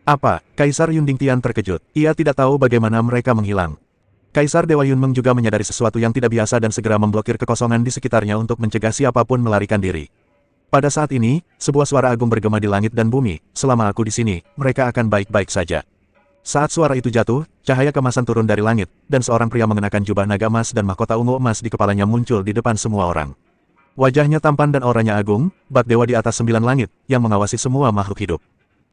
Apa? Kaisar Yun Dingtian terkejut. Ia tidak tahu bagaimana mereka menghilang. Kaisar Dewa Yunmeng juga menyadari sesuatu yang tidak biasa dan segera memblokir kekosongan di sekitarnya untuk mencegah siapapun melarikan diri. Pada saat ini, sebuah suara agung bergema di langit dan bumi, selama aku di sini, mereka akan baik-baik saja. Saat suara itu jatuh, cahaya kemasan turun dari langit, dan seorang pria mengenakan jubah naga emas dan mahkota ungu emas di kepalanya muncul di depan semua orang. Wajahnya tampan dan auranya agung, bak dewa di atas 9 langit, yang mengawasi semua makhluk hidup.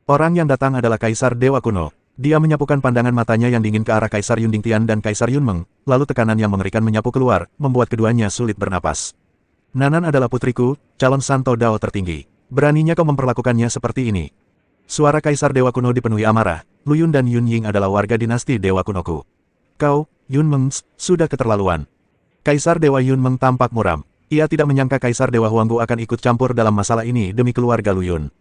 Orang yang datang adalah Kaisar Dewa Kuno. Dia menyapukan pandangan matanya yang dingin ke arah Kaisar Yun Dingtian dan Kaisar Yunmeng, lalu tekanan yang mengerikan menyapu keluar, membuat keduanya sulit bernapas. Nanan adalah putriku, calon Santo Dao tertinggi. Beraninya kau memperlakukannya seperti ini. Suara Kaisar Dewa Kuno dipenuhi amarah. Lu Yun dan Yun Ying adalah warga dinasti Dewa Kunoku. Kau, Yunmeng, sudah keterlaluan. Kaisar Dewa Yunmeng tampak muram. Ia tidak menyangka Kaisar Dewa Huanggu akan ikut campur dalam masalah ini demi keluarga Lu Yun.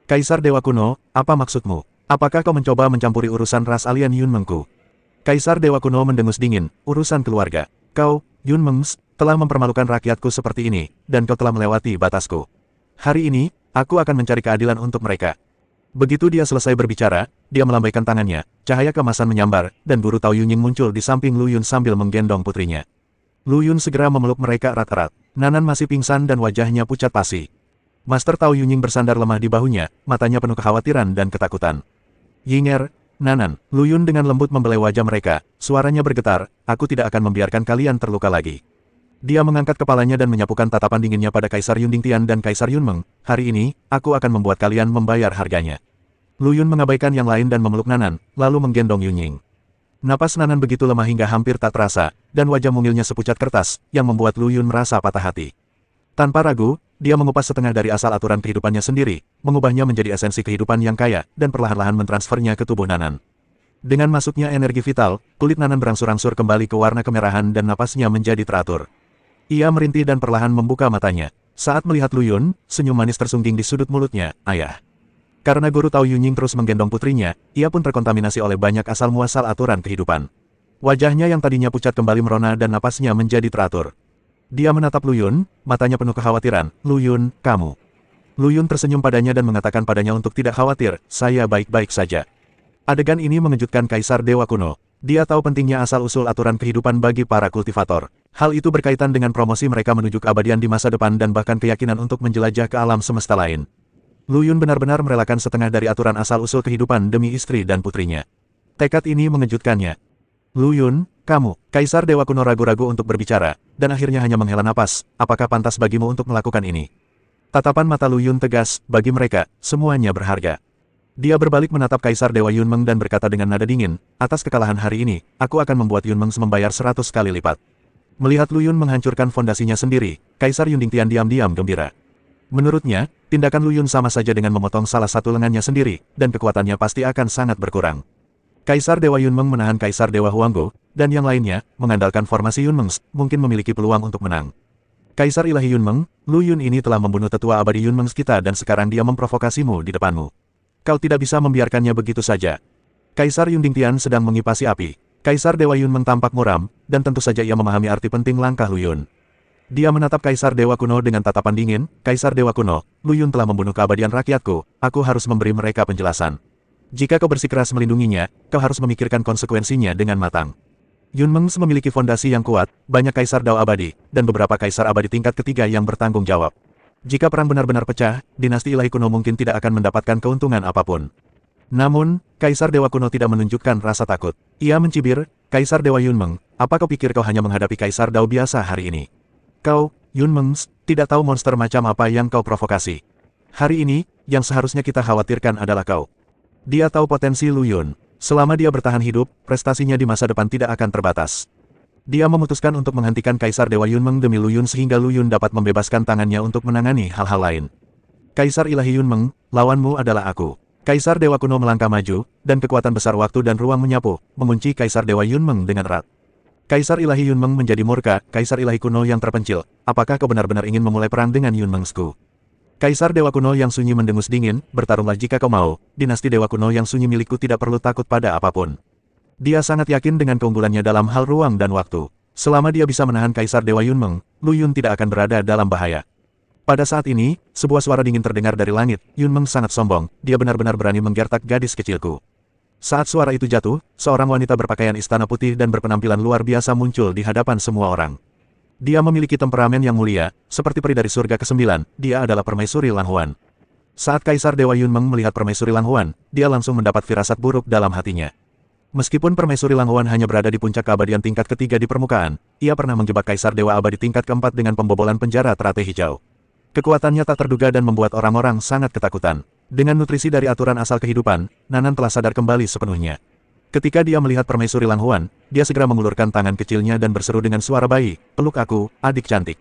Kaisar Dewa Kuno, apa maksudmu? Apakah kau mencoba mencampuri urusan ras alien Yunmengku? Kaisar Dewa Kuno mendengus dingin, urusan keluarga. Kau, Yunmeng, telah mempermalukan rakyatku seperti ini, dan kau telah melewati batasku. Hari ini, aku akan mencari keadilan untuk mereka. Begitu dia selesai berbicara, dia melambaikan tangannya, cahaya kemasan menyambar, dan guru Tao Yunying muncul di samping Lu Yun sambil menggendong putrinya. Lu Yun segera memeluk mereka erat-erat. Nanan masih pingsan dan wajahnya pucat pasi. Master Tao Yunying bersandar lemah di bahunya, matanya penuh kekhawatiran dan ketakutan. Yinger, Nanan, Lu Yun dengan lembut membelai wajah mereka, suaranya bergetar, aku tidak akan membiarkan kalian terluka lagi. Dia mengangkat kepalanya dan menyapukan tatapan dinginnya pada Kaisar Yun Dingtian dan Kaisar Yunmeng, hari ini, aku akan membuat kalian membayar harganya. Lu Yun mengabaikan yang lain dan memeluk Nanan, lalu menggendong Yunying. Napas Nanan begitu lemah hingga hampir tak terasa, dan wajah mungilnya sepucat kertas, yang membuat Lu Yun merasa patah hati. Tanpa ragu, dia mengupas setengah dari asal aturan kehidupannya sendiri, mengubahnya menjadi esensi kehidupan yang kaya, dan perlahan-lahan mentransfernya ke tubuh Nanan. Dengan masuknya energi vital, kulit Nanan berangsur-angsur kembali ke warna kemerahan dan napasnya menjadi teratur. Ia merintih dan perlahan membuka matanya. Saat melihat Lu Yun, senyum manis tersungging di sudut mulutnya, ayah. Karena guru Tao Yunying terus menggendong putrinya, ia pun terkontaminasi oleh banyak asal-muasal aturan kehidupan. Wajahnya yang tadinya pucat kembali merona dan napasnya menjadi teratur. Dia menatap Lu Yun, matanya penuh kekhawatiran. Lu Yun, kamu. Lu Yun tersenyum padanya dan mengatakan padanya untuk tidak khawatir, saya baik-baik saja. Adegan ini mengejutkan Kaisar Dewa Kuno. Dia tahu pentingnya asal-usul aturan kehidupan bagi para kultivator. Hal itu berkaitan dengan promosi mereka menuju keabadian di masa depan dan bahkan keyakinan untuk menjelajah ke alam semesta lain. Lu Yun benar-benar merelakan setengah dari aturan asal-usul kehidupan demi istri dan putrinya. Tekad ini mengejutkannya. Lu Yun, kamu, Kaisar Dewa Kuno ragu-ragu untuk berbicara, dan akhirnya hanya menghela napas, apakah pantas bagimu untuk melakukan ini? Tatapan mata Lu Yun tegas, bagi mereka, semuanya berharga. Dia berbalik menatap Kaisar Dewa Yunmeng dan berkata dengan nada dingin, atas kekalahan hari ini, aku akan membuat Yunmeng membayar 100 kali lipat. Melihat Lu Yun menghancurkan fondasinya sendiri, Kaisar Yundingtian diam-diam gembira. Menurutnya, tindakan Lu Yun sama saja dengan memotong salah satu lengannya sendiri, dan kekuatannya pasti akan sangat berkurang. Kaisar Dewa Yunmeng menahan Kaisar Dewa Huanggo, dan yang lainnya, mengandalkan formasi Yunmeng, mungkin memiliki peluang untuk menang. Kaisar Ilahi Yunmeng, Lu Yun ini telah membunuh tetua abadi Yunmeng kita dan sekarang dia memprovokasimu di depanmu. Kau tidak bisa membiarkannya begitu saja. Kaisar Yundingtian sedang mengipasi api. Kaisar Dewa Yunmeng tampak muram, dan tentu saja ia memahami arti penting langkah Lu Yun. Dia menatap Kaisar Dewa Kuno dengan tatapan dingin, Kaisar Dewa Kuno, Lu Yun telah membunuh keabadian rakyatku, aku harus memberi mereka penjelasan. Jika kau bersikeras melindunginya, kau harus memikirkan konsekuensinya dengan matang. Yunmeng memiliki fondasi yang kuat, banyak Kaisar Dao abadi, dan beberapa Kaisar abadi tingkat ketiga yang bertanggung jawab. Jika perang benar-benar pecah, dinasti ilahi kuno mungkin tidak akan mendapatkan keuntungan apapun. Namun, Kaisar Dewa Kuno tidak menunjukkan rasa takut. Ia mencibir, Kaisar Dewa Yunmeng, apa kau pikir kau hanya menghadapi Kaisar Dao biasa hari ini? Kau, Yunmeng, tidak tahu monster macam apa yang kau provokasi. Hari ini, yang seharusnya kita khawatirkan adalah kau. Dia tahu potensi Lu Yun. Selama dia bertahan hidup, prestasinya di masa depan tidak akan terbatas. Dia memutuskan untuk menghentikan Kaisar Dewa Yunmeng demi Lu Yun sehingga Lu Yun dapat membebaskan tangannya untuk menangani hal-hal lain. Kaisar Ilahi Yunmeng, lawanmu adalah aku. Kaisar Dewa Kuno melangkah maju, dan kekuatan besar waktu dan ruang menyapu, mengunci Kaisar Dewa Yunmeng dengan erat. Kaisar Ilahi Yunmeng menjadi murka, Kaisar Ilahi Kuno yang terpencil, apakah kau benar-benar ingin memulai perang dengan Yunmengsku? Kaisar Dewa Kuno yang sunyi mendengus dingin, bertarunglah jika kau mau, dinasti Dewa Kuno yang sunyi milikku tidak perlu takut pada apapun. Dia sangat yakin dengan keunggulannya dalam hal ruang dan waktu. Selama dia bisa menahan Kaisar Dewa Yunmeng, Lu Yun tidak akan berada dalam bahaya. Pada saat ini, sebuah suara dingin terdengar dari langit, Yunmeng sangat sombong, dia benar-benar berani menggertak gadis kecilku. Saat suara itu jatuh, seorang wanita berpakaian istana putih dan berpenampilan luar biasa muncul di hadapan semua orang. Dia memiliki temperamen yang mulia, seperti peri dari surga ke-9, dia adalah Permaisuri Lang Huan. Saat Kaisar Dewa Yunmeng melihat Permaisuri Lang Huan, dia langsung mendapat firasat buruk dalam hatinya. Meskipun Permaisuri Lang Huan hanya berada di puncak keabadian tingkat ketiga di permukaan, ia pernah menjebak Kaisar Dewa Abadi tingkat keempat dengan pembobolan penjara teratai hijau. Kekuatannya tak terduga dan membuat orang-orang sangat ketakutan. Dengan nutrisi dari aturan asal kehidupan, Nanan telah sadar kembali sepenuhnya. Ketika dia melihat Permaisuri Lang Huan, dia segera mengulurkan tangan kecilnya dan berseru dengan suara bayi, peluk aku, adik cantik.